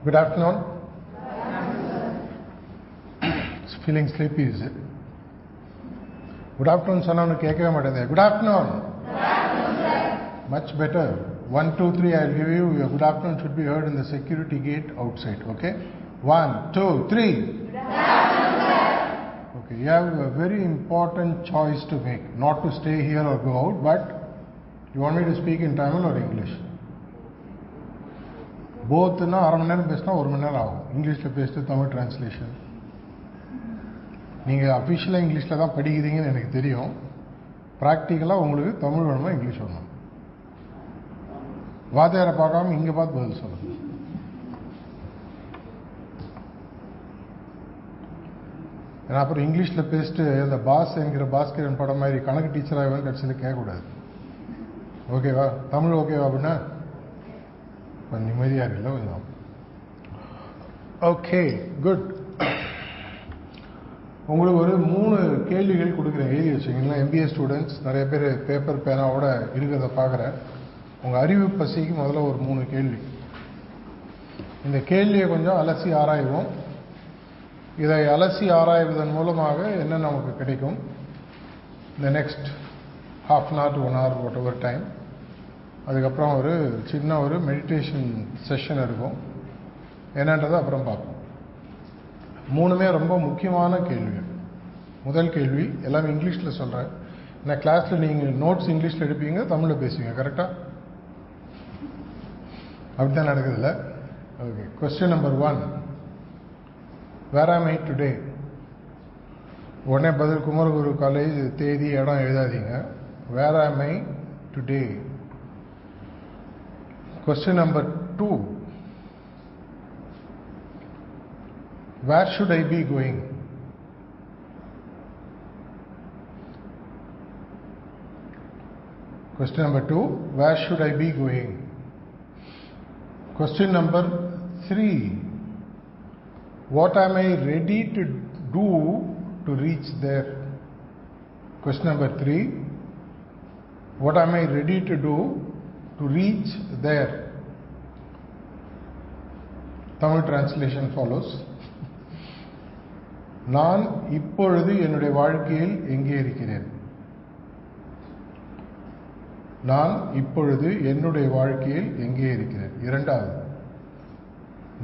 Good afternoon. Feeling sleepy, is it? Good afternoon, Sanam. Good afternoon. Much better. 1, 2, 3. I'll give you. Your good afternoon should be heard in the security gate outside. Okay. 1, 2, 3. Good afternoon, sir. Okay. You have a very important choice to make. Not to stay here or go out, but you want me to speak in Tamil or English? Both na அரை மணி நேரம் பேசினா 1 மணி நேரம் ஆகும். இங்கிலீஷில் பேசிட்டு Tamil translation. நீங்கள் அஃபிஷியலாக இங்கிலீஷில் தான் படிக்கிறீங்கன்னு எனக்கு தெரியும். ப்ராக்டிக்கலாக உங்களுக்கு தமிழ் வேணுமா இங்கிலீஷ் வேணுமா? வாத்தியாரை பார்க்காம இங்கே பார்த்து பதில் சொல்லுங்க. ஏன்னா அப்புறம் இங்கிலீஷில் பேசிட்டு இந்த பாஸ் என்கிற பாஸ்கரன் படம் மாதிரி கணக்கு டீச்சராக கடைசியில் கேட்கக்கூடாது. ஓகேவா? தமிழ் ஓகேவா? அப்படின்னா கொஞ்சம் நிம்மதியாக இல்லை கொஞ்சம். Okay, good. உங்களுக்கு ஒரு 3 கேள்விகள் கொடுக்குறேன், எழுதி வச்சுக்கிங்களா? MBA ஸ்டூடெண்ட்ஸ் நிறைய பேர் பேப்பர் பேனாவோட இருக்கிறத பார்க்குறேன். உங்கள் அறிவு பசிக்கு முதல்ல ஒரு 3 கேள்வி. இந்த கேள்வியை கொஞ்சம் அலசி ஆராய்வோம். இதை அலசி ஆராய்வதன் மூலமாக என்ன நமக்கு கிடைக்கும்? இந்த next ½ an hour to 1 hour whatever time. அதுக்கப்புறம் ஒரு சின்ன ஒரு மெடிடேஷன் செஷன் இருக்கும். என்னன்றதை அப்புறம் பார்ப்போம். 3மே ரொம்ப முக்கியமான கேள்விகள். முதல் கேள்வி எல்லாமே இங்கிலீஷில் சொல்கிறேன். ஏன்னா கிளாஸில் நீங்கள் நோட்ஸ் இங்கிலீஷில் எடுப்பீங்க, தமிழில் பேசுவீங்க. கரெக்டாக? அப்படி தான் நடக்குதுல்ல? Okay. Question number 1. Where am I today? உடனே பதில் குமரகுரு காலேஜ் தேதி இடம் எழுதாதீங்க. வேர் am I today? Question number 2. Where should I be going? Question number 2. Where should I be going? Question number 3. What am I ready to do to reach there? Question number 3. What am I ready to do to reach there? Tamil translation follows. நான் இப்பொழுது என்னுடைய வாழ்க்கையில் எங்கே இருக்கிறேன்? நான் இப்பொழுது என்னுடைய வாழ்க்கையில் எங்கே இருக்கிறேன்? இரண்டாவது,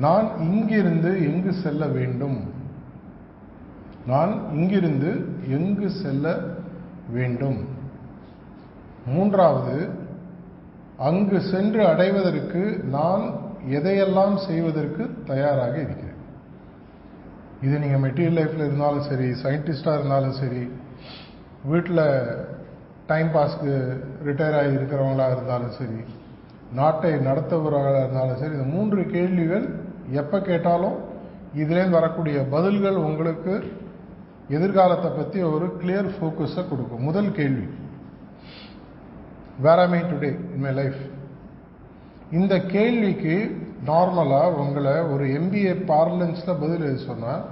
நான் இங்கிருந்து எங்கு செல்ல வேண்டும்? நான் இங்கிருந்து எங்கு செல்ல வேண்டும்? மூன்றாவது, அங்கு சென்று அடைவதற்கு நான் எதையெல்லாம் செய்வதற்கு தயாராக இருக்கிறேன்? இது நீங்கள் மெட்டீரியல் லைஃப்பில் இருந்தாலும் சரி, சயின்டிஸ்டாக இருந்தாலும் சரி, வீட்டில் டைம் பாஸ்க்கு ரிட்டையர் ஆகி இருக்கிறவங்களாக இருந்தாலும் சரி, நாட்டை நடத்துபவர்களாக இருந்தாலும் சரி, இந்த 3 கேள்விகள் எப்போ கேட்டாலும் இதுலேருந்து வரக்கூடிய பதில்கள் உங்களுக்கு எதிர்காலத்தை பற்றி ஒரு கிளியர் ஃபோக்கஸை கொடுக்கும். முதல் கேள்வி, வேர் am I today in my life? இந்த கேள்விக்கு நார்மலாக உங்களை ஒரு MBA பார்லன்ஸில் பதில் எழுத சொன்னால்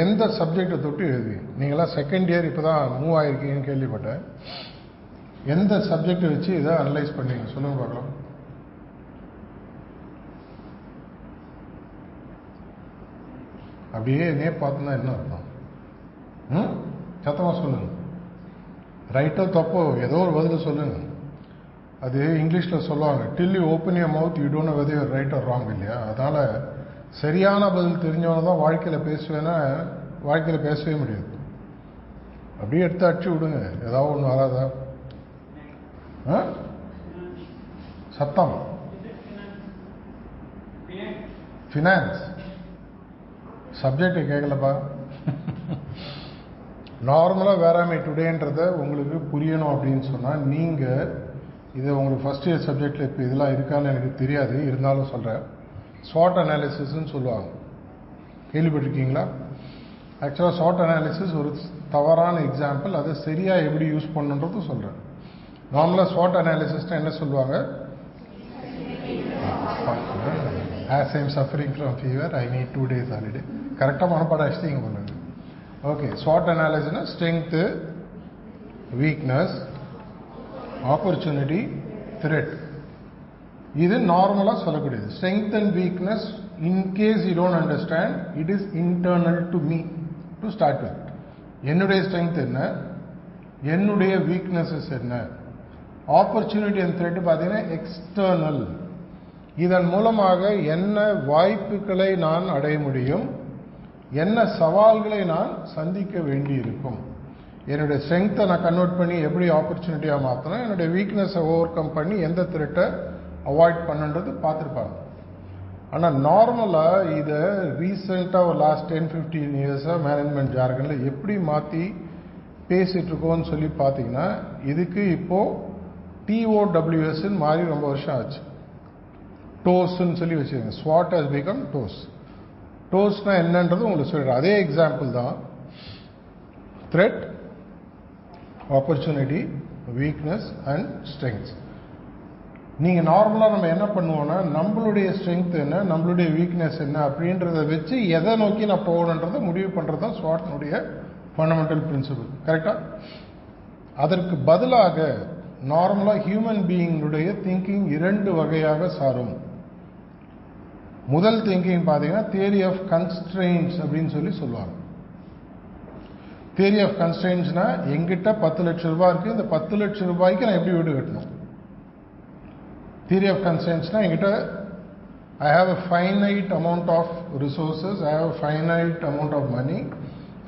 எந்த சப்ஜெக்டை தொட்டு எழுதுவீங்க? நீங்களாம் செகண்ட் இயர் இப்போ தான் மூவ் ஆகிருக்கீங்கன்னு கேள்விப்பட்டேன். எந்த சப்ஜெக்டை வச்சு இதை அனலைஸ் பண்ணுவீங்க? சொல்லுங்க பார்க்கலாம். அப்படியே என்னையே பார்த்துனா என்ன அர்த்தம்? சத்தமாக சொல்லுங்க. ரைட்டோ தப்போ ஏதோ ஒரு பதில் சொல்லுங்க. அது இங்கிலீஷில் சொல்லுவாங்க, till you open your mouth you don't know whether you are right or wrong இல்லையா? அதனால் சரியான பதில் தெரிஞ்சவங்க தான் வாழ்க்கையில் பேசுவேன்னா வாழ்க்கையில் பேசவே முடியாது. அப்படியே எடுத்து அடிச்சு விடுங்க, ஏதாவது ஒன்று வராதா? சத்தம். ஃபினான்ஸ் சப்ஜெக்டை கேட்கலப்பா. நார்மலாக வேர் ஆம் ஐ டுடேன்றதை உங்களுக்கு புரியணும் அப்படின்னு சொன்னால் நீங்கள் இதை உங்களுக்கு ஃபஸ்ட் இயர் சப்ஜெக்டில் இப்போ இதெல்லாம் இருக்கான்னு எனக்கு தெரியாது, இருந்தாலும் சொல்கிறேன். SWOT அனாலிசிஸ்ன்னு சொல்லுவாங்க, கேள்விப்பட்டிருக்கீங்களா? ஆக்சுவலாக SWOT அனாலிசிஸ் ஒரு தவறான எக்ஸாம்பிள். அதை சரியாக எப்படி யூஸ் பண்ணுன்றது சொல்கிறேன். நார்மலாக SWOT அனாலிசிஸ்னால் என்ன சொல்லுவாங்க? As I am suffering from fever, I need 2 days holiday. கரெக்டாக மனப்பாடம் அடிச்சிட்டிங்க பண்ணுங்க. ஓகே. SWOT அனாலிசிஸ்னா ஸ்ட்ரென்த்து, வீக்னஸ், ஆப்பர்ச்சுனிட்டி, த்ரெட். இது நார்மலாக சொல்லக்கூடியது. Strength and weakness in case you don't understand, it is internal to me to start with. என்னுடைய strength என்ன, என்னுடைய வீக்னஸஸ் என்ன. ஆப்பர்ச்சுனிட்டி அண்ட் த்ரெட் பார்த்தீங்கன்னா எக்ஸ்டர்னல். இதன் மூலமாக என்ன வாய்ப்புகளை நான் அடைய முடியும், என்ன சவால்களை நான் சந்திக்க வேண்டி இருக்கும். என்னுடைய ஸ்ட்ரெங்த்தை நான் கன்வெர்ட் பண்ணி எப்படி ஆப்பர்ச்சுனிட்டியாக மாற்றணும், என்னுடைய வீக்னஸை ஓவர் கம் பண்ணி எந்த த்ரெட்டை அவாய்ட் பண்ணுன்றது பார்த்துருப்பாங்க. ஆனால் நார்மலாக இதை ரீசெண்டாக ஒரு லாஸ்ட் 10-15 இயர்ஸாக மேனேஜ்மெண்ட் ஜார்கனில் எப்படி மாற்றி பேசிகிட்டு இருக்கோன்னு சொல்லி பார்த்தீங்கன்னா, இதுக்கு இப்போது TOWSன்னு மாறி ரொம்ப வருஷம் ஆச்சு. டோஸ்ன்னு சொல்லி வச்சுக்கோங்க. SWOT has become TOS. டோஸ்னா என்னன்றது உங்களுக்கு சொல்கிறேன். அதே எக்ஸாம்பிள் தான். Thread, opportunity, weakness and strengths. நீங்கள் நார்மலாக நம்ம என்ன பண்ணுவோம்னா, நம்மளுடைய ஸ்ட்ரென்த் என்ன, நம்மளுடைய வீக்னஸ் என்ன அப்படின்றத வச்சு எதை நோக்கி நான் போகணுன்றதை முடிவு பண்ணுறது தான் ஸ்வாட்னுடைய ஃபண்டமெண்டல் பிரின்சிபல். கரெக்டாக? அதற்கு பதிலாக நார்மலாக ஹியூமன் பீயிங்குடைய திங்கிங் 2 வகையாக சாரும். முதல் திங்கிங் பார்த்தீங்கன்னா தியரி ஆஃப் கன்ஸ்ட்ரெயின்ஸ் அப்படின்னு சொல்லி சொல்லுவாங்க. தியரி ஆஃப் கன்ஸ்ட்ரெயின்ஸ்னா, எங்கிட்ட 10 லட்சம் ரூபாய் இருக்குது, இந்த 10 லட்சம் ரூபாய்க்கு நான் எப்படி வீடு கட்டணும். Theory of constraints na engita I have a finite amount of resources, I have a finite amount of money,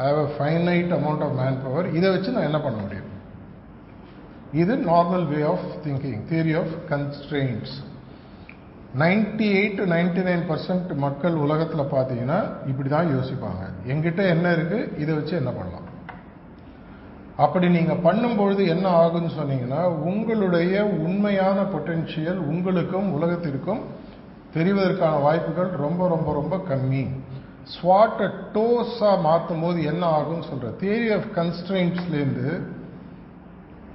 I have a finite amount of manpower. இதை வச்சு நான் என்ன பண்ண முடியும். இது normal way of thinking, theory of constraints. 98 to 99% மக்கள் உலகத்தில் பார்த்தீங்கன்னா இப்படி தான் யோசிப்பாங்க. எங்கிட்ட என்ன இருக்கு, இதை வச்சு என்ன பண்ணலாம். அப்படி நீங்கள் பண்ணும்பொழுது என்ன ஆகுன்னு சொன்னீங்கன்னா, உங்களுடைய உண்மையான பொட்டென்ஷியல் உங்களுக்கும் உலகத்திற்கும் தெரிவதற்கான வாய்ப்புகள் ரொம்ப ரொம்ப ரொம்ப கம்மி. ஸ்வாட்டை டோஸாக மாற்றும் போது என்ன ஆகும்னு சொல்கிற தியரி ஆஃப் கன்ஸ்ட்ரெயின்ட்ஸ்லேருந்து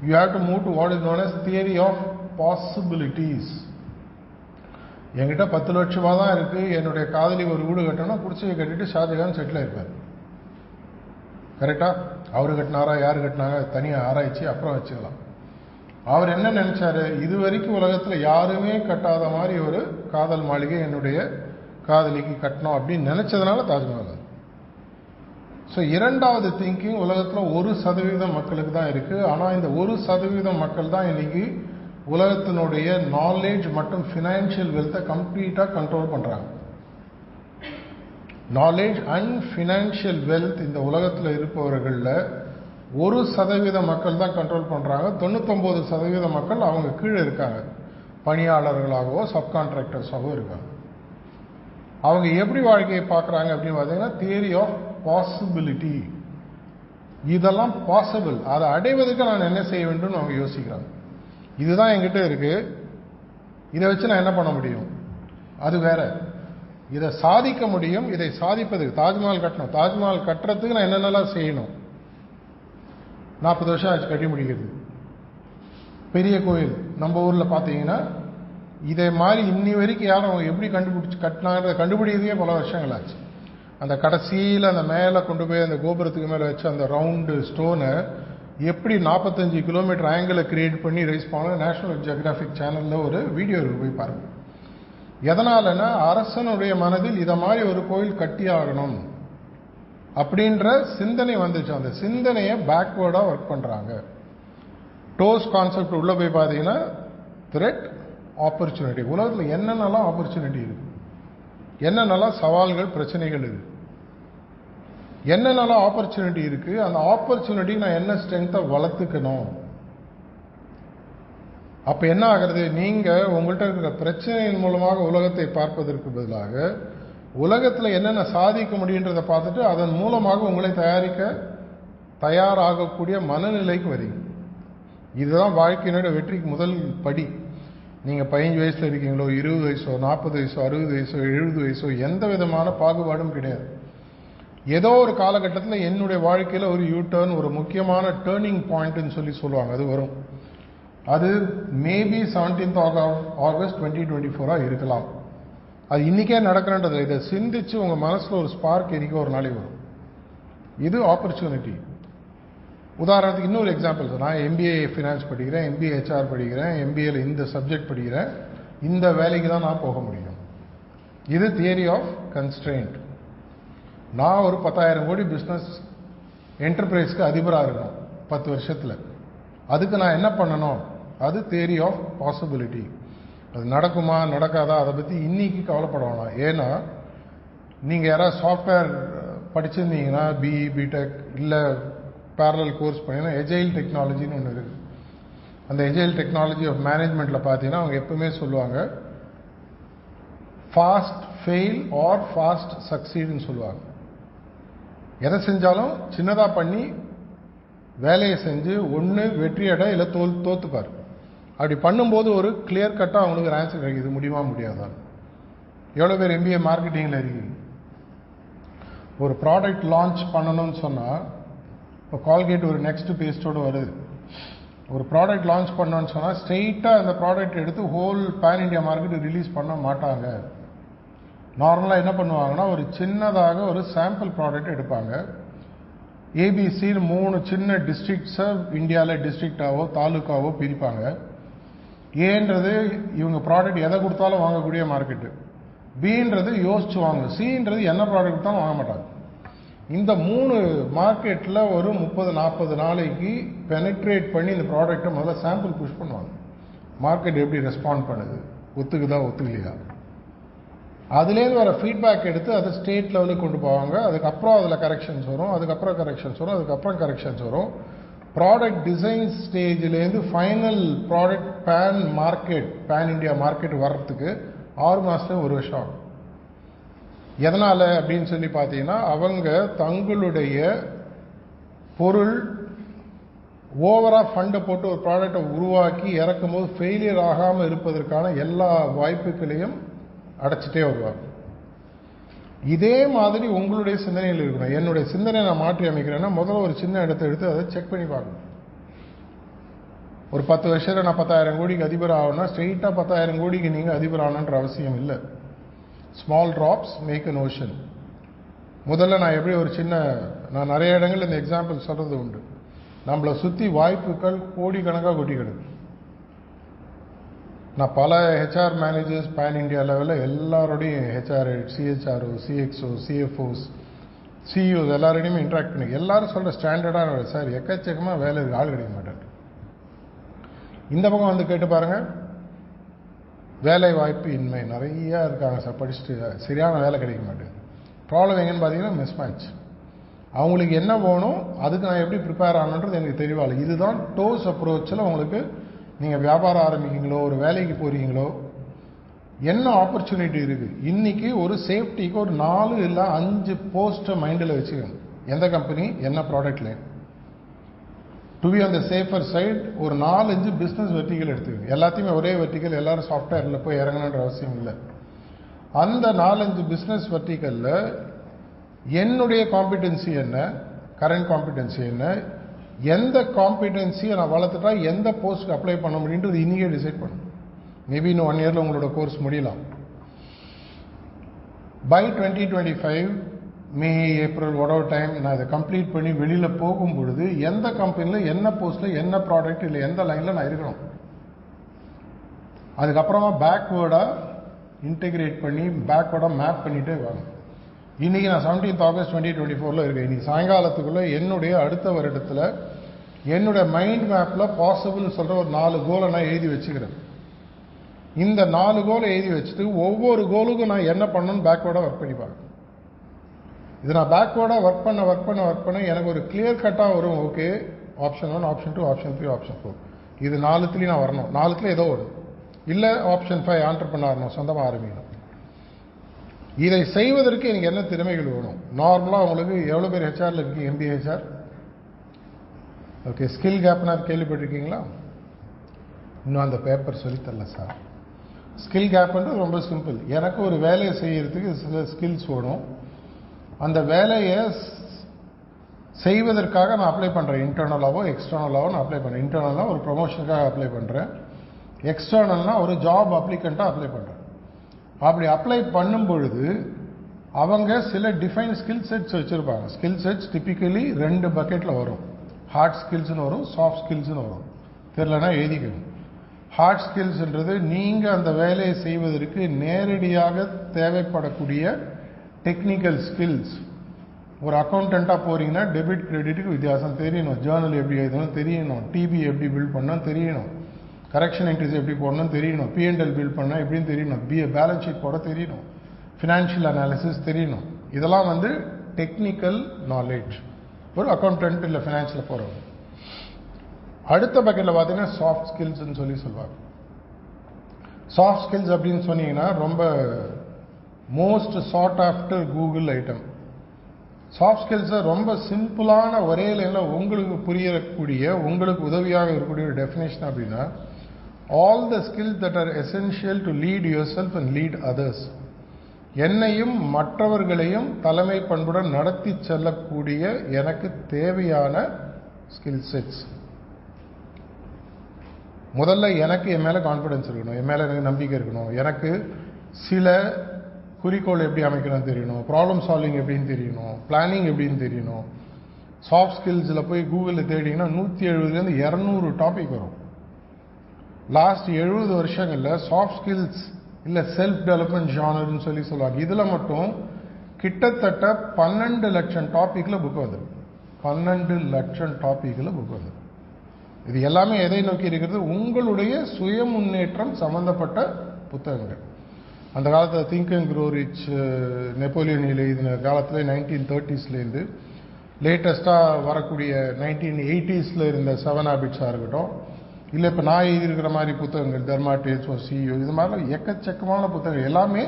you have to move to what is known as theory of possibilities. என்கிட்ட 10 லட்ச ரூபா தான் இருக்குது, என்னுடைய காதலி ஒரு வீடு கட்டணும், குடிசையை கட்டிட்டு ஷாஜகான் செட்டில் ஆயிருப்பார். கரெக்டாக? அவர் கட்டினாரா, யார் கட்டினாங்க, தனியாக ஆராய்ச்சி அப்புறம் வச்சுக்கலாம். அவர் என்ன நினைச்சாரு, இது வரைக்கும் உலகத்தில் யாருமே கட்டாத மாதிரி ஒரு காதல் மாளிகை என்னுடைய காதலிக்கு கட்டணும் அப்படின்னு நினைச்சதுனால தாஜ்மஹால். ஸோ இரண்டாவது திங்கிங் உலகத்தில் 1% மக்களுக்கு தான் இருக்கு. ஆனால் இந்த 1% மக்கள் தான் இன்னைக்கு உலகத்தினுடைய நாலேஜ் மற்றும் ஃபினான்ஷியல் வெல்த்தை கம்ப்ளீட்டாக கண்ட்ரோல் பண்ணுறாங்க. நாலேஜ் அண்ட் ஃபினான்ஷியல் வெல்த் இந்த உலகத்தில் இருப்பவர்களில் 1% மக்கள் தான் கண்ட்ரோல் பண்ணுறாங்க. 99% மக்கள் அவங்க கீழே இருக்காங்க, பணியாளர்களாகவோ சப்கான்ட்ராக்டர்ஸாகவோ இருக்காங்க. அவங்க எப்படி வாழ்க்கையை பார்க்குறாங்க அப்படின்னு பார்த்தீங்கன்னா தியரி ஆஃப் பாசிபிலிட்டி. இதெல்லாம் பாசிபிள், அதை அடைவதற்கு நான் என்ன செய்ய வேண்டும்னு அவங்க யோசிக்கிறாங்க. இதுதான் என்கிட்ட இருக்கு, இதை வச்சு நான் என்ன பண்ண முடியும், அது வேற. இதை சாதிக்க முடியும், இதை சாதிப்பதுக்கு தாஜ்மஹால் கட்டணும், தாஜ்மஹால் கட்டுறதுக்கு நான் என்னென்னலாம் செய்யணும். 40 வருஷம் ஆச்சு கட்டி முடிக்கிறது. பெரிய கோயில் நம்ம ஊரில் பார்த்தீங்கன்னா இதே மாதிரி இன்னி வரைக்கும் யாரும் அவங்க எப்படி கண்டுபிடிச்சி கட்டினாங்கிறத கண்டுபிடிக்கிறதே பல வருஷங்கள் ஆச்சு. அந்த கடைசியில் அந்த மேலே கொண்டு போய் அந்த கோபுரத்துக்கு மேலே வச்சு அந்த ரவுண்டு ஸ்டோனை எப்படி 45 கிலோமீட்டர் ஆங்கிளை கிரியேட் பண்ணி ரைஸ் பண்ண நேஷனல் ஜியோகிராஃபிக் சேனலில் ஒரு வீடியோ இருக்கு, போய் பாருங்கள். எதனாலன்னா அரசனுடைய மனதில் இதை மாதிரி ஒரு கோயில் கட்டி ஆகணும் அப்படின்ற சிந்தனை வந்துச்சு. அந்த சிந்தனையை பேக்வேர்டாக ஒர்க் பண்ணுறாங்க. டோஸ் கான்செப்ட் உள்ளே போய் பார்த்தீங்கன்னா த்ரெட், ஆப்பர்ச்சுனிட்டி. உலகத்தில் என்னென்னலாம் ஆப்பர்ச்சுனிட்டி இருக்கு, என்னென்னலாம் சவால்கள் பிரச்சனைகள் இருக்கு, என்னென்னலாம் ஆப்பர்ச்சுனிட்டி இருக்கு, அந்த ஆப்பர்ச்சுனிட்டி நான் என்ன ஸ்ட்ரென்த்தை வளர்த்துக்கணும். அப்ப என்ன ஆகிறது, நீங்க உங்கள்கிட்ட இருக்கிற பிரச்சனையின் மூலமாக உலகத்தை பார்ப்பதற்கு பதிலாக உலகத்தில் என்னென்ன சாதிக்க முடியுன்றதை பார்த்துட்டு அதன் மூலமாக உங்களை தயாராகக்கூடிய மனநிலைக்கு வரீங்க. இதுதான் வாழ்க்கையினுடைய வெற்றிக்கு முதல் படி. நீங்க 15 வயசுல இருக்கீங்களோ, 20 வயசோ, 40 வயசோ, 60 வயசோ, 70 வயசோ, எந்த விதமான பாகுபாடும் கிடையாது. ஏதோ ஒரு காலகட்டத்தில் என்னுடைய வாழ்க்கையில் ஒரு யூ-டர்ன், ஒரு முக்கியமான டேர்னிங் பாயிண்ட்னு சொல்லி சொல்லுவாங்க, அது வரும். அது மேபி 17th ஆகஸ்ட் 2024 இருக்கலாம். அது இன்னைக்கே நடக்கிறன்றது. இதை சிந்திச்சு உங்க மனசுல ஒரு ஸ்பார்க் இன்னைக்கு ஒரு நாளைக்கு வரும். இது ஆப்பர்ச்சுனிட்டி. உதாரணத்துக்கு இன்னொரு எக்ஸாம்பிள், நான் MBA ஃபினான்ஸ் படிக்கிறேன், MBA HR படிக்கிறேன், MBAல இந்த சப்ஜெக்ட் படிக்கிறேன், இந்த வேலைக்கு தான் நான் போக முடியும். இது தியரி ஆஃப் கன்ஸ்ட்ரெயின்ட். நான் ஒரு 10,000 கோடி பிஸ்னஸ் என்டர்பிரைஸ்க்கு அதிபராக இருக்கணும் 10 வருஷத்தில். அதுக்கு நான் என்ன பண்ணணும்? அது தியரி ஆஃப் பாசிபிலிட்டி. அது நடக்குமா நடக்காதா அதை பற்றி இன்னைக்கு கவலைப்பட வேணாம். ஏன்னா நீங்கள் யாராவது சாஃப்ட்வேர் படிச்சிருந்தீங்கன்னா பிஇ பிடெக் இல்லை பேரலல் கோர்ஸ் பண்ணிங்கன்னா எஜைல் டெக்னாலஜின்னு ஒன்று இருக்குது. அந்த எஜைல் டெக்னாலஜி ஆஃப் மேனேஜ்மெண்ட்டில் பார்த்தீங்கன்னா அவங்க எப்பவுமே சொல்லுவாங்க ஃபாஸ்ட் ஃபெயில் ஆர் ஃபாஸ்ட் சக்சீட்னு சொல்லுவாங்க. எதை செஞ்சாலும் சின்னதாக பண்ணி வேலையை செஞ்சு ஒன்று வெற்றி அடை இல்லை தோத்துப்பார். அப்படி பண்ணும்போது ஒரு கிளியர் கட்டாக அவங்களுக்கு ஒரு ஆன்சர் கிடைக்குது, முடியுமா முடியாதா. எவ்வளோ பேர் எம்பிஏ மார்க்கெட்டிங்கில் இருக்கீங்க? ஒரு ப்ராடக்ட் லான்ச் பண்ணணும்னு சொன்னால் இப்போ கால்கேட் ஒரு நெக்ஸ்ட் பேஸ்டோடு வருது. ஒரு ப்ராடக்ட் லான்ச் பண்ணணும்னு சொன்னால் ஸ்ட்ரெயிட்டாக அந்த ப்ராடக்ட் எடுத்து whole pan India market release பண்ண மாட்டாங்க. நார்மலாக என்ன பண்ணுவாங்கன்னா ஒரு சின்னதாக ஒரு சாம்பிள் ப்ராடக்ட் எடுப்பாங்க. ஏபிசின்னு 3 சின்ன டிஸ்ட்ரிக்ட்ஸை இந்தியாவில் டிஸ்ட்ரிக்டாவோ தாலுக்காவோ பிரிப்பாங்க. ஏன்றது இவங்க ப்ராடக்ட் எதை கொடுத்தாலும் வாங்கக்கூடிய மார்க்கெட்டு. பின்றது யோசிச்சு வாங்க. சின்றது என்ன ப்ராடக்ட் கொடுத்தாலும் வாங்க மாட்டாங்க. இந்த 3 மார்க்கெட்டில் ஒரு 30-40 நாளைக்கு பெனட்ரேட் பண்ணி இந்த ப்ராடக்டை முதல்ல சாம்பிள் புஷ் பண்ணுவாங்க. மார்க்கெட் எப்படி ரெஸ்பாண்ட் பண்ணுது, ஒத்துக்குதா ஒத்துக்கலையா, அதுலேருந்து வர ஃபீட்பேக் எடுத்து அதை ஸ்டேட் லெவலுக்கு கொண்டு போவாங்க. அதுக்கப்புறம் அதில் கரெக்ஷன்ஸ் வரும், அதுக்கப்புறம் கரெக்ஷன்ஸ் வரும். ப்ராடக்ட் டிசைன் ஸ்டேஜ்லேருந்து final product pan India market வர்றதுக்கு 6 மாதத்துல 1 வருஷம் ஆகும். எதனால் அப்படின்னு சொல்லி பார்த்தீங்கன்னா அவங்க தங்களுடைய பொருள் ஓவராக ஃபண்டை போட்டு ஒரு ப்ராடக்டை உருவாக்கி இறக்கும் போது ஃபெயிலியர் ஆகாமல் இருப்பதற்கான எல்லா வாய்ப்புகளையும் அடைச்சிட்டே வருவாங்க. இதே மாதிரி உங்களுடைய சிந்தனையில் இருக்கணும். என்னுடைய சிந்தனை நான் மாற்றி அமைக்கிறேன்னா முதல்ல ஒரு சின்ன இடத்தை எடுத்து அதை செக் பண்ணி பார்க்கணும். ஒரு 10 வருஷத்தில் நான் 10,000 கோடிக்கு அதிபர் ஆகணும்னா ஸ்ட்ரெயிட்டாக 10,000 கோடிக்கு நீங்கள் அதிபர் ஆகணுன்ற அவசியம் இல்லை. Small drops make an ocean. முதல்ல நான் நிறைய இடங்கள் இந்த எக்ஸாம்பிள் சொல்கிறது உண்டு. நம்மளை சுற்றி வாய்ப்புகள் கோடிக்கணக்காக கொட்டி கிடக்கு. நான் பல ஹெச்ஆர் மேனேஜர்ஸ் பேன் இண்டியா லெவலில் எல்லாரோடையும் ஹெச்ஆர் சிஹெச்ஆர்ஓ சிஎக்ஸ்ஓ சிஎஃப்ஓஸ் சிஇஓஸ் எல்லாரோடையுமே இன்ட்ராக்ட் பண்ணி எல்லாரும் சொல்கிற ஸ்டாண்டர்டாக சார் எக்கச்சக்கமாக வேலை இருக்கு, ஆள் கிடைக்க மாட்டார். இந்த பக்கம் வந்து கேட்டு பாருங்கள், வேலை வாய்ப்பு இன்மை நிறையா இருக்காங்க சார், படிச்சுட்டு சரியான வேலை கிடைக்க மாட்டேங்குது. ப்ராப்ளம் எங்கன்னு பார்த்தீங்கன்னா மிஸ்மேட்ச். அவங்களுக்கு என்ன வேணும், அதுக்கு நான் எப்படி ப்ரிப்பேர் ஆகணுன்றது எனக்கு தெளிவாக. இதுதான் டோஸ் அப்ரோச்சில் உங்களுக்கு நீங்கள் வியாபாரம் ஆரம்பிக்கிறீங்களோ ஒரு வேலைக்கு போகிறீங்களோ என்ன ஆப்பர்ச்சுனிட்டி இருக்குது. இன்றைக்கி ஒரு சேஃப்டிக்கு ஒரு 4 இல்லை 5 போஸ்ட்டை மைண்டில் வச்சுக்கணும். எந்த கம்பெனி என்ன product line. To be on the safer side ஒரு 4-5 பிஸ்னஸ் வெர்டிக்கல் எடுத்துக்கணும். எல்லாத்தையுமே ஒரே வெர்டிக்கல் எல்லாரும் சாஃப்ட்வேரில் போய் இறங்கணுன்ற அவசியம் இல்லை. அந்த 4-5 பிஸ்னஸ் வெர்டிக்கலில் என்னுடைய காம்பிடென்சி என்ன, கரண்ட் காம்பிடென்சி என்ன, எந்த காம்பிடென்சியை நான் வளர்த்துட்டா எந்த போஸ்ட்டுக்கு அப்ளை பண்ண முடியுன்றது இன்றைக்கே டிசைட் பண்ணணும். மேபி இன்னும் 1 இயரில் உங்களோட கோர்ஸ் முடியலாம். By 2025 May April whatever time நான் இதை கம்ப்ளீட் பண்ணி வெளியில் போகும் பொழுது எந்த கம்பெனியில் என்ன போஸ்ட்டில் என்ன ப்ராடக்ட் இல்லை எந்த லைனில் நான் இருக்கணும். அதுக்கப்புறமா பேக்வேர்டாக இன்டெகிரேட் பண்ணி பேக்வேர்டாக மேப் பண்ணிகிட்டே வாங்க. இன்றைக்கி நான் 17th August 2024 இருக்கேன். இன்றைக்கி சாயங்காலத்துக்குள்ளே என்னுடைய அடுத்த வருடத்தில் என்னுடைய மைண்ட் மேப்பில் பாசிபிள்னு சொல்கிற ஒரு 4 கோலை நான் எழுதி வச்சுக்கிறேன். இந்த 4 கோலை எழுதி வச்சுட்டு ஒவ்வொரு கோலுக்கும் நான் என்ன பண்ணணும்னு பேக்வேர்டாக ஒர்க் பண்ணி பார்க்கணும். இது நான் பேக்வேர்டாக ஒர்க் பண்ண எனக்கு ஒரு கிளியர் கட்டாக வரும். Okay, option 1, option 2, option 3, option 4, இது 4த்துலேயும் நான் வரணும். 4த்துல ஏதோ வரும். இல்லை ஆப்ஷன் 5 ஆண்டர்பிரனர் ஆகணும், சொந்தமாக ஆரம்பிக்கணும். இதை செய்வதற்கு எனக்கு என்ன திறமைகள் வேணும். நார்மலாக உங்களுக்கு எவ்வளோ பேர் ஹெச்ஆரில் இருக்கீங்க? MBA HR. ஓகே, ஸ்கில் கேப்னா கேள்விப்பட்டிருக்கீங்களா? இன்னும் அந்த பேப்பர் சொல்லித்தரல சார். ஸ்கில் கேப்ன்றது ரொம்ப சிம்பிள். எனக்கு ஒரு வேலையை செய்யறதுக்கு சில ஸ்கில்ஸ் வேணும். அந்த வேலையை செய்வதற்காக நான் அப்ளை பண்ணுறேன். இன்டர்னலாவோ எக்ஸ்டர்னலாவோ நான் அப்ளை பண்ணுறேன். இன்டர்னலாக ஒரு ப்ரொமோஷனுக்காக அப்ளை பண்ணுறேன். எக்ஸ்டர்னல்னால் ஒரு ஜாப் அப்ளிகண்ட்டாக அப்ளை பண்ணுறேன். அப்படி அப்ளை பண்ணும் பொழுது அவங்க சில டிஃபைன் ஸ்கில் செட்ஸ் வச்சுருப்பாங்க. ஸ்கில் செட்ஸ் டிப்பிக்கலி 2 பக்கெட்டில் வரும். ஹார்ட் ஸ்கில்ஸ்னு வரும், சாஃப்ட் ஸ்கில்ஸ்னு வரும். தெரியலனா எழுதிக்கணும். ஹார்ட் ஸ்கில்ஸ்ன்றது நீங்கள் அந்த வேலையை செய்வதற்கு நேரடியாக தேவைப்படக்கூடிய டெக்னிக்கல் ஸ்கில்ஸ். ஒரு அக்கௌண்டண்ட்டாக போகிறீங்கன்னா டெபிட் கிரெடிட்டுக்கு வித்தியாசம் தெரியணும், ஜேர்னல் எப்படி எழுதணும் தெரியணும், டிபி எப்படி பில்ட் பண்ணணும் தெரியணும், கரெக்ஷன் என்ட்ரிஸ் எப்படி போடணும் தெரியணும், பிஎன்எல் பில்ட் பண்ணால் எப்படின்னு தெரியணும், பேலன்ஸ் ஷீட் போட தெரியணும், ஃபினான்ஷியல் அனாலிசிஸ் தெரியணும். இதெல்லாம் டெக்னிக்கல் நாலேஜ் ஒரு அக்கௌண்டன்ட் இல்லை ஃபினான்ஸில் போகிறவங்க. அடுத்த பக்கெட்டில் பார்த்தீங்கன்னா சாஃப்ட் ஸ்கில்ஸ்ன்னு சொல்லுவாங்க. சாஃப்ட் ஸ்கில்ஸ் அப்படின்னு சொன்னீங்கன்னா ரொம்ப most sought after Google item. Soft ஸ்கில்ஸை ரொம்ப சிம்பிளான ஒரே லைனில் உங்களுக்கு புரியக்கூடிய, உங்களுக்கு உதவியாக இருக்கக்கூடிய ஒரு டெஃபினேஷன் அப்படின்னா, all the skills that R essential to lead your self and lead others. என்னையும் மற்றவர்களையும் தலைமை பண்புடன் நடத்தி செல்லக்கூடிய எனக்கு தேவையான ஸ்கில் செட்ஸ். முதல்ல எனக்கு என் மேலே கான்ஃபிடன்ஸ் இருக்கணும், என் மேலே எனக்கு நம்பிக்கை இருக்கணும், எனக்கு சில குறிக்கோள் எப்படி அமைக்கணும்னு தெரியணும், ப்ராப்ளம் சால்விங் எப்படின்னு தெரியணும், பிளானிங் எப்படின்னு தெரியணும். சாஃப்ட் ஸ்கில்ஸில் போய் கூகுளில் தேடிங்கன்னா 170லேருந்து 200 டாபிக் வரும். லாஸ்ட் 70 வருஷங்களில் சாஃப்ட் ஸ்கில்ஸ் இல்லை செல்ஃப் டெவலப்மெண்ட் ஜானர்னு சொல்லுவாங்க. இதில் மட்டும் கிட்டத்தட்ட 12 லட்சம் டாப்பிக்கில் புக் வந்துடும். 12 லட்சம் டாப்பிக்கில் புக் வந்துடும். இது எல்லாமே எதை நோக்கி இருக்கிறது? உங்களுடைய சுய முன்னேற்றம் சம்பந்தப்பட்ட புத்தகங்கள். அந்த காலத்தில் think and grow rich, Napoleon எழுதின காலத்தில் 1930ஸ்லேருந்து லேட்டஸ்ட்டாக வரக்கூடிய 1980s இருந்த 7 ஹேபிட்ஸாக இருக்கட்டும், இல்லை இப்போ நான் எழுதியிருக்கிற மாதிரி புத்தகங்கள் தர்மா டேல்ஸ் ஃபார் சிஇஓ, இது மாதிரிலாம் எக்கச்சக்கமான புத்தகங்கள் எல்லாமே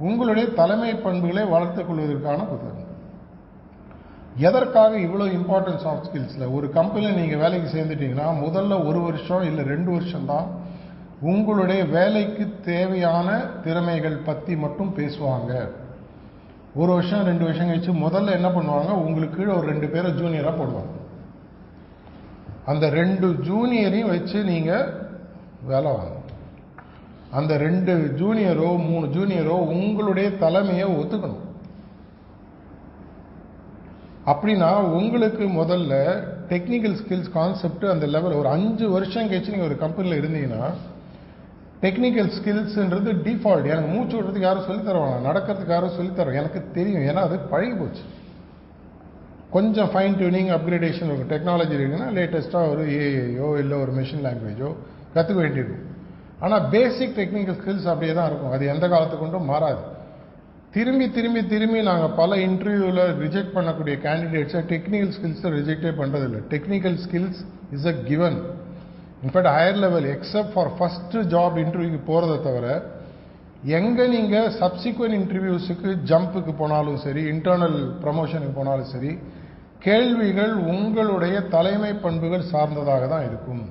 உங்களுடைய தலைமை பண்புகளை வளர்த்துக் கொள்வதற்கான புத்தகங்கள். எதற்காக இவ்வளோ இம்பார்ட்டன்ஸ் சாஃப்ட் ஸ்கில்ஸில்? ஒரு கம்பெனியில் நீங்கள் வேலைக்கு சேர்ந்துட்டீங்கன்னா முதல்ல 1 வருஷம் இல்லை 2 வருஷம் தான் உங்களுடைய வேலைக்கு தேவையான திறமைகள் பற்றி மட்டும் பேசுவாங்க. 1 வருஷம் 2 வருஷம் கழிச்சு முதல்ல என்ன பண்ணுவாங்க, உங்களுக்கு கீழே ஒரு 2 பேரை ஜூனியராக போடுவாங்க. அந்த 2 ஜூனியரையும் வச்சு நீங்கள் வேலை வாங்க. அந்த 2 ஜூனியரோ 3 ஜூனியரோ உங்களுடைய தலைமையை ஒத்துக்கணும். அப்படின்னா உங்களுக்கு முதல்ல டெக்னிக்கல் ஸ்கில்ஸ் கான்செப்ட் அந்த லெவல் ஒரு 5 வருஷம் கழிச்சு நீங்கள் ஒரு கம்பெனியில் இருந்தீங்கன்னா டெக்னிக்கல் ஸ்கில்ஸ்ன்றது டிஃபால்ட். எனக்கு மூச்சு விடுறதுக்கு யாரும் சொல்லித் தருவாங்க, நடக்கிறதுக்கு யாரும் சொல்லித் தருவாங்க, எனக்கு தெரியும், ஏன்னா அது பழகி போச்சு. கொஞ்சம் ஃபைன் டியூனிங் அப்கிரேடேஷன் இருக்கும், டெக்னாலஜி இருக்குன்னா லேட்டஸ்ட்டாக ஒரு ஏஐயோ இல்லை ஒரு மிஷின் லாங்குவேஜோ கற்றுக்க வேண்டியிருக்கும். ஆனால் பேசிக் டெக்னிக்கல் ஸ்கில்ஸ் அப்படியே தான் இருக்கும், அது எந்த காலத்துக்கு கொண்டும் மாறாது. திரும்பி திரும்பி திரும்பி நாங்கள் பல இன்டர்வியூவில் ரிஜெக்ட் பண்ணக்கூடிய கேண்டிடேட்ஸை டெக்னிக்கல் ஸ்கில்ஸை ரிஜெக்டே பண்ணுறதில்லை. Technical skills is a given. In fact higher level except for first job இன்டர்வியூக்கு போகிறத தவிர எங்கே நீங்கள் சப்சிக்வெண்ட் இன்டர்வியூஸுக்கு ஜம்புக்கு போனாலும் சரி, இன்டர்னல் ப்ரமோஷனுக்கு போனாலும் சரி, கேள்விகள் உங்களுடைய தலைமை பண்புகள் சார்ந்ததாக தான் இருக்கும்.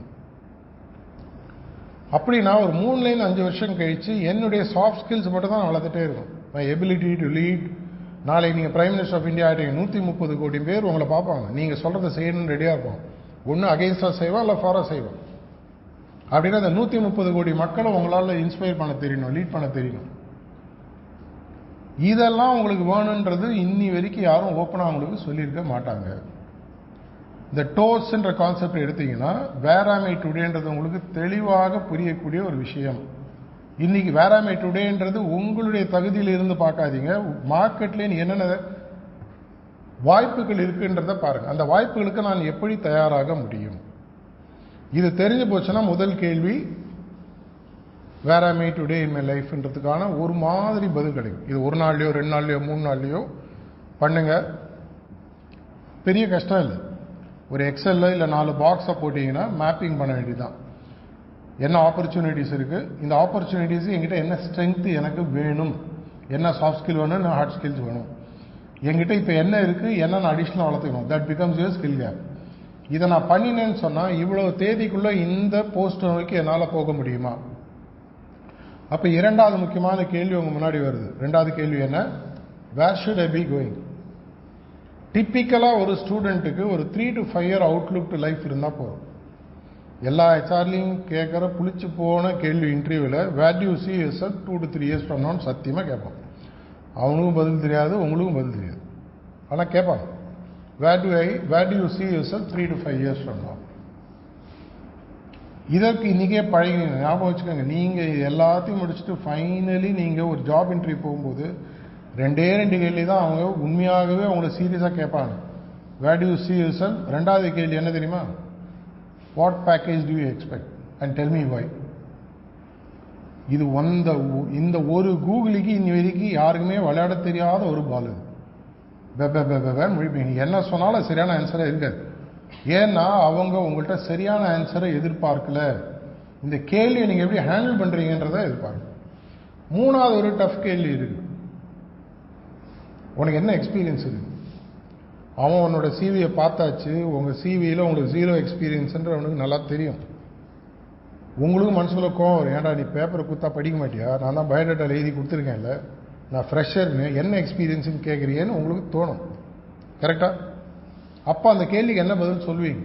அப்படின்னா ஒரு 3 5 வருஷம் கழிச்சு என்னுடைய சாஃப்ட் ஸ்கில்ஸ் மட்டும் தான் வளர்த்துட்டே இருக்கும். My ability to lead. நாளைக்கு நீங்கள் பிரைம் மினிஸ்டர் ஆஃப் இந்தியா ஆகிட்டீங்க, 130 கோடி பேர் உங்களை பார்ப்பாங்க, நீங்கள் சொல்கிறத செய்யணும்னு ரெடியாக இருப்போம். ஒன்று அகெயின்ஸ்டாக செய்வோம் இல்லை ஃபாராக செய்வோம். அப்படின்னா அந்த 130 கோடி மக்களை உங்களால் இன்ஸ்பயர் பண்ண தெரியணும், லீட் பண்ண தெரியணும். இதெல்லாம் உங்களுக்கு வேணுன்றது இன்னி வரைக்கும் யாரும் ஓப்பனாக உங்களுக்கு சொல்லியிருக்க மாட்டாங்க. இந்த டோஸ்ன்ற கான்செப்ட் எடுத்தீங்கன்னா வேர் ஆம் ஐ டுடேன்றது உங்களுக்கு தெளிவாக புரியக்கூடிய ஒரு விஷயம். இன்னைக்கு வேர் ஆம் ஐ டுடேன்றது உங்களுடைய தகுதியில் இருந்து பார்க்காதீங்க, மார்க்கெட்லேயே என்னென்ன வாய்ப்புகள் இருக்குன்றதை பாருங்க. அந்த வாய்ப்புகளுக்கு நான் எப்படி தயாராக முடியும்? இது தெரிஞ்சு போச்சுன்னா முதல் கேள்வி வேர் am I today in my லைஃப்ன்றதுக்கான ஒரு மாதிரி பதில் கிடைக்கும். இது 1 நாள்லையோ 2 நாள்லையோ 3 நாள்லையோ பண்ணுங்க, பெரிய கஷ்டம் இல்லை. ஒரு எக்ஸல்ல இல்லை 4 பாக்ஸை போட்டிங்கன்னா மேப்பிங் பண்ண வேண்டியதுதான். என்ன ஆப்பர்ச்சுனிட்டிஸ் இருக்குது, இந்த ஆப்பர்ச்சுனிட்டிஸ் என்கிட்ட என்ன ஸ்ட்ரென்த் எனக்கு வேணும், என்ன சாஃப்ட் ஸ்கில் வேணும், என்ன ஹார்ட் ஸ்கில்ஸ் வேணும், என்கிட்ட இப்போ என்ன இருக்குது, என்ன நான் அடிஷ்னலாக வளர்த்துக்கணும். That becomes your skill gap. இதை நான் பண்ணினேன்னு சொன்னால் இவ்வளோ தேதிக்குள்ளே இந்த போஸ்ட் நோக்கி என்னால் போக முடியுமா? அப்போ 2வது முக்கியமான கேள்வி உங்கள் முன்னாடி வருது. 2வது கேள்வி என்ன? Where should I be going? டிப்பிக்கலாக ஒரு ஸ்டூடெண்ட்டுக்கு ஒரு 3 to 5 year outlook to life இருந்தால் போதும். எல்லா ஹெச்ஆர்லையும் கேட்குற புளிச்சு போன கேள்வி இன்டர்வியூவில் where do you see yourself 2 to 3 years from now சத்தியமாக கேட்பான். அவனுக்கும் பதில் தெரியாது, உங்களுக்கும் பதில் தெரியாது, ஆனால் கேட்பாங்க. Where do you see yourself 3 to 5 years from now? இதற்கு இன்றைக்கே பழகினீங்க. ஞாபகம் வச்சுக்கோங்க, நீங்கள் எல்லாத்தையும் முடிச்சுட்டு ஃபைனலி நீங்கள் ஒரு ஜாப் இன்டர்வியூ போகும்போது 2 கேள்வி தான் அவங்க உண்மையாகவே அவங்கள சீரியஸாக கேட்பாங்க. Where do you see yourself? 2வது கேள்வி என்ன தெரியுமா? What package do you expect and tell me why. இது இந்த ஒரு கூகுளுக்கு இன்னி வரைக்கும் யாருக்குமே விளையாட தெரியாத ஒரு பால். இது என்ன சொன்னாலும் சரியான ஆன்சரே இருக்காது. ஏன்னா அவங்க உங்கள்கிட்ட சரியான ஆன்சரை எதிர்பார்க்கல. இந்த கேள்வியை நீங்கள் எப்படி ஹேண்டில் பண்ணுறீங்கன்றதை எதிர்பார்க்க. 3வது ஒரு டஃப் கேள்வி இருக்கு. உனக்கு என்ன எக்ஸ்பீரியன்ஸ் இருக்கு? அவன் உன்னோட சிவியை பார்த்தாச்சு. உங்கள் சிவியில் உங்களுக்கு 0 எக்ஸ்பீரியன்ஸ்ன்ற அவனுக்கு நல்லா தெரியும். உங்களுக்கு மனசுல கோவம் வரும். ஏன்டா நீ பேப்பரை கொடுத்தா படிக்க மாட்டியா? நான் தான் பயோடேட்டாவில் எழுதி கொடுத்துருக்கேன்ல, நான் ஃப்ரெஷர்னு, என்ன எக்ஸ்பீரியன்ஸ்னு கேட்குறியேன்னு உங்களுக்கு தோணும். கரெக்டாக? அப்போ அந்த கேள்விக்கு என்ன பதில் சொல்வீங்க?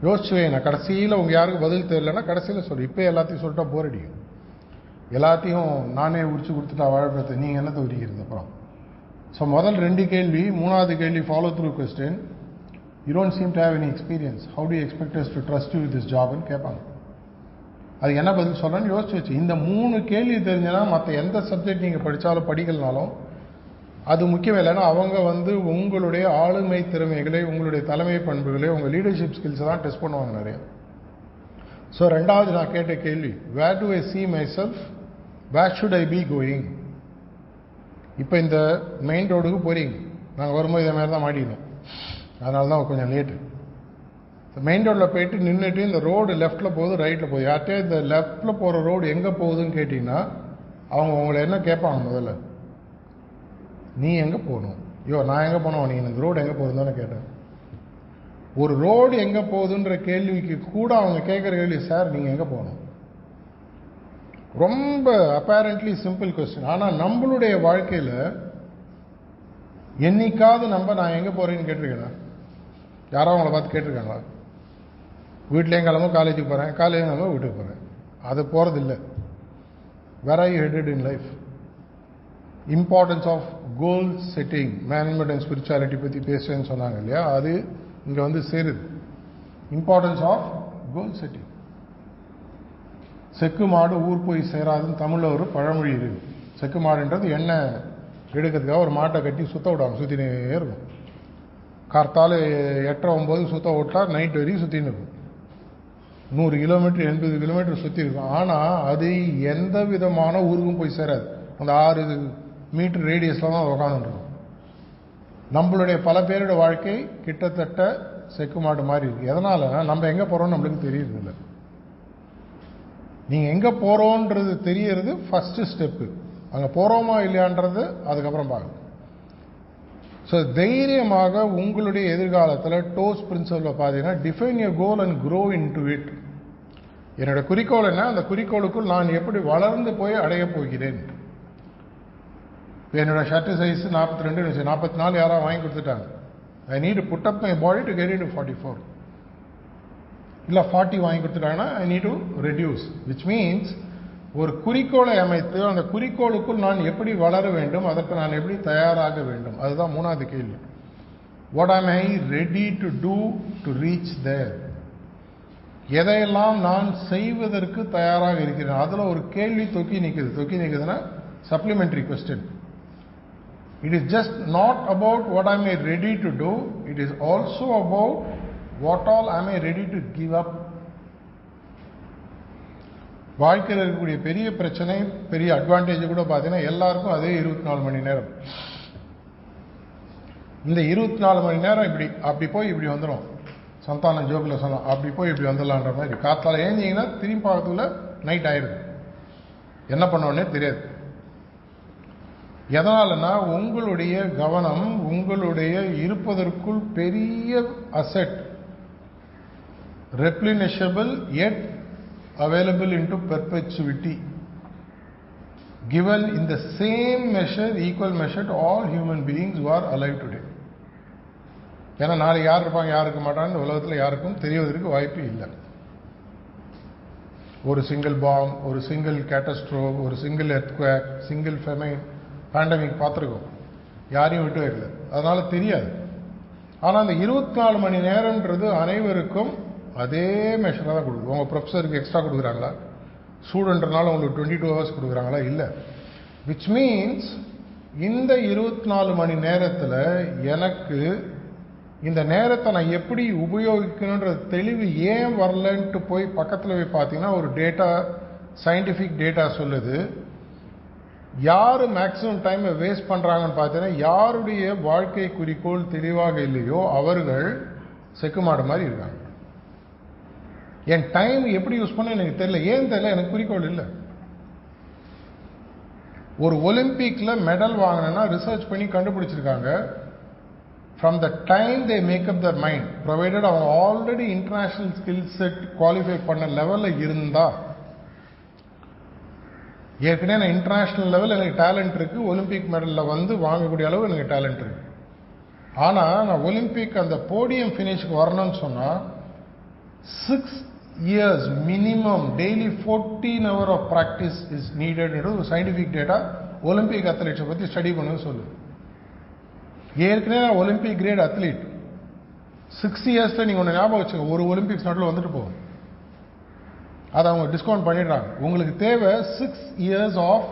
யோசிச்சு நான் கடைசியில் உங்கள் யாருக்கு பதில் தெரியலன்னா கடைசியில் சொல்லு. இப்போ எல்லாத்தையும் சொல்லிட்டா போர் அடிக்கும். எல்லாத்தையும் நானே உரிச்சு கொடுத்துட்டா வாழைப்பழத்தை நீங்கள் என்னத்தை உரிக்கிறது அப்புறம்? ஸோ முதல் 2 கேள்வி. 3வது கேள்வி follow through question. You don't seem to have any experience, how do expect us to trust you with this ஜாப்னு கேட்பாங்க. அது என்ன பதில் சொல்கிறேன்னு யோசிச்சு வச்சு. இந்த 3 கேள்வி தெரிஞ்சனா மற்ற எந்த சப்ஜெக்ட் நீங்கள் படித்தாலும் படிக்கலனாலும் அது முக்கியம் இல்லைன்னா அவங்க உங்களுடைய ஆளுமை திறமைகளை, உங்களுடைய தலைமை பண்புகளை, உங்கள் லீடர்ஷிப் ஸ்கில்ஸை தான் டெஸ்ட் பண்ணுவாங்க நிறைய. ஸோ 2வது நான் கேட்ட கேள்வி, where do I see myself, where should I be going. இப்போ இந்த மெயின் ரோடுக்கு போகிறீங்க. நாங்கள் வரும்போது இதே மாதிரி தான் மாட்டிக்கணும், அதனால தான் கொஞ்சம் லேட்டு. மெயின் ரோடில் போயிட்டு நின்றுட்டு இந்த ரோடு லெஃப்ட்டில் போகுது ரைட்டில் போகுது. யார்கிட்டே இந்த லெஃப்ட்டில் போகிற ரோடு எங்கே போகுதுன்னு கேட்டிங்கன்னா அவங்க உங்களை என்ன கேட்பாங்க? முதல்ல நீ எங்கே போகணும்? நான் எங்கே போனோம், நீ இந்த ரோடு எங்கே போகுதுன்னு தானே கேட்டேன். ஒரு ரோடு எங்கே போகுதுன்ற கேள்விக்கு கூட அவங்க கேட்குற கேள்வி, சார் நீங்கள் எங்கே போகணும். ரொம்ப அப்பேரண்ட்லி சிம்பிள் கொஸ்டின். ஆனால் நம்மளுடைய வாழ்க்கையில் என்னைக்காவது நான் எங்கே போகிறேன்னு கேட்டிருக்கேனா? யாரோ அவங்கள பார்த்து கேட்டிருக்காங்களா? வீட்லேயும் கிளம்ப காலேஜுக்கு போகிறேன், காலேஜ் கிளம்ப வீட்டுக்கு போகிறேன், அது போகிறது இல்லை. Where are you headed in life? Importance of goal setting, management and spirituality பற்றி பேசுவேன்னு சொன்னாங்க இல்லையா? அது இங்கே சேருது. Importance of goal setting. செக்கு மாடு ஊர் போய் சேராதுன்னு தமிழில் ஒரு பழமொழி இருக்கு. செக்கு மாடுன்றது எண்ணெய் எடுக்கிறதுக்காக ஒரு மாட்டை கட்டி சுற்ற விடுவாங்க, சுற்றினே இருக்கும். கார்த்தால் 8:09 சுற்ற விட்டா நைட் வரைக்கும் சுற்றின்னு இருக்கும். 100 கிலோமீட்டர் 80 கிலோமீட்டர் சுற்றி இருக்கும். ஆனால் அது எந்த விதமான ஊருக்கும் போய் சேராது. அந்த 6 மீட்டர் ரேடியஸில் தான் உட்காந்துருக்கும். நம்மளுடைய பல பேரோட வாழ்க்கை கிட்டத்தட்ட செக்கு மாடு மாதிரி இருக்கு. எதனால? நம்ம எங்கே போகிறோம்னு நம்மளுக்கு தெரியுது இல்லை. நீங்கள் எங்கே போகிறோன்றது தெரியறது ஃபஸ்ட்டு ஸ்டெப்பு. அங்கே போகிறோமா இல்லையான்றது அதுக்கப்புறம் பார்க்கணும். ஸோ தைரியமாக உங்களுடைய எதிர்காலத்தில் டோஸ் பிரின்சிபலில் பார்த்தீங்கன்னா, define your goal and grow in to it. என்னோட குறிக்கோள் என்ன, அந்த குறிக்கோளுக்குள் நான் எப்படி வளர்ந்து போய் அடைய போகிறேன். என்னோட ஷர்ட் சைஸ் 42, 44 யாராவது வாங்கி கொடுத்துட்டாங்க. I need to put up my body to get in 44. இல்லை 40 வாங்கி கொடுத்துட்டாங்கன்னா I need to reduce. Which means ஒரு குறிக்கோளை அமைத்து அந்த குறிக்கோளுக்குள் நான் எப்படி வளர வேண்டும், அதற்கு நான் எப்படி தயாராக வேண்டும். அதுதான் 3வது கேள்வி. What am I ready to do to reach there? எதையெல்லாம் நான் செய்வதற்கு தயாராக இருக்கிறேன். அதில் ஒரு கேள்வி தொக்கி நிற்குதுன்னா supplementary question. It is just not about what am I ready to do, it is also about what all am I ready to give up. வாழ்க்கையில் இருக்கக்கூடிய பெரிய பிரச்சனை, பெரிய அட்வான்டேஜ் கூட பார்த்தீங்கன்னா எல்லாருக்கும் அதே 24 மணி நேரம். இந்த 24 மணி நேரம் அப்படி போய் இப்படி வந்துடும். சந்தானம் ஜோக்கில் சொல்லலாம், அப்படி போய் இப்படி வந்துடலான்ற மாதிரி. காத்தால ஏந்திங்கன்னா திரும்பி பார்க்கறதுக்குள்ள நைட் ஆயிடுது. என்ன பண்ணோன்னே தெரியாது. எதனாலன்னா உங்களுடைய கவனம் உங்களுடைய இருப்பதற்குள் பெரிய asset, replenishable yet available into perpetuity, given in the same measure, equal measure to all human beings who are alive today. ஏன்னா நாளைக்கு யார் இருப்பாங்க யார் இருக்க மாட்டான்னு உலகத்தில் யாருக்கும் தெரிவதற்கு வாய்ப்பு இல்லை. ஒரு சிங்கிள் பாம், ஒரு சிங்கிள் கேட்டஸ்ட்ரோஃப், ஒரு single earthquake, single famine, pandemic பார்த்துருக்கோம். யாரையும் விட்டு வைக்கல, அதனால தெரியாது. ஆனால் அந்த 24 மணி நேரம்ன்றது அனைவருக்கும் அதே மெஷராக தான் கொடுக்குது. உங்கள் ப்ரொஃபஸருக்கு எக்ஸ்ட்ரா கொடுக்குறாங்களா? ஸ்டூடெண்ட்னால உங்களுக்கு 22 ஹவர்ஸ் கொடுக்குறாங்களா? இல்லை. விச் மீன்ஸ் இந்த 24 மணி நேரத்தில் எனக்கு இந்த நேரத்தை நான் எப்படி உபயோகிக்கணுன்ற தெளிவு ஏன் வரலன்ட்டு போய் பக்கத்தில் போய் பார்த்தீங்கன்னா ஒரு டேட்டா, சயின்டிஃபிக் டேட்டா சொல்லுது. யார் மேக்ஸிமம் டைமை வேஸ்ட் பண்ணுறாங்கன்னு பார்த்தீங்கன்னா யாருடைய வாழ்க்கை குறிக்கோள் தெளிவாக இல்லையோ அவர்கள் செக்குமாடு மாதிரி இருக்காங்க. என் டைம் எப்படி யூஸ் பண்ண எனக்கு தெரியல. ஏன் தெரியல? எனக்கு குறிக்கோள் இல்லை. ஒரு ஒலிம்பிக்ல மெடல் வாங்கினா ரிசர்ச் பண்ணி கண்டுபிடிச்சிருக்காங்க. From the time they make up their mind, provided அவங்க already international skill set qualify பண்ண லெவலில் இருந்தா, ஏற்கனவே நான் இன்டர்நேஷனல் லெவல் எனக்கு டேலண்ட் இருக்கு, ஒலிம்பிக் மெடலில் வந்து வாங்கக்கூடிய அளவு எனக்கு டேலண்ட் இருக்கு. ஆனால் நான் ஒலிம்பிக் அந்த போடியம் ஃபினிஷ்க்கு வரணும்னு சொன்னால் 6 years minimum daily 14 hours of practice is needed. ஒரு சயின்டிஃபிக் டேட்டா ஒலிம்பிக் அத்லீட்ஸை பற்றி ஸ்டடி பண்ணுன்னு சொல்லு. ஏற்கனவே நான் ஒலிம்பிக் கிரேட் அத்லீட். 6 yearsல நீங்கள் ஒன்று ஞாபகம் வச்சுக்க, ஒரு ஒலிம்பிக்ஸ் நடுவில் வந்துட்டு போகும். அதை அவங்க டிஸ்கவுண்ட் பண்ணிடுறாங்க. உங்களுக்கு தேவை 6 years of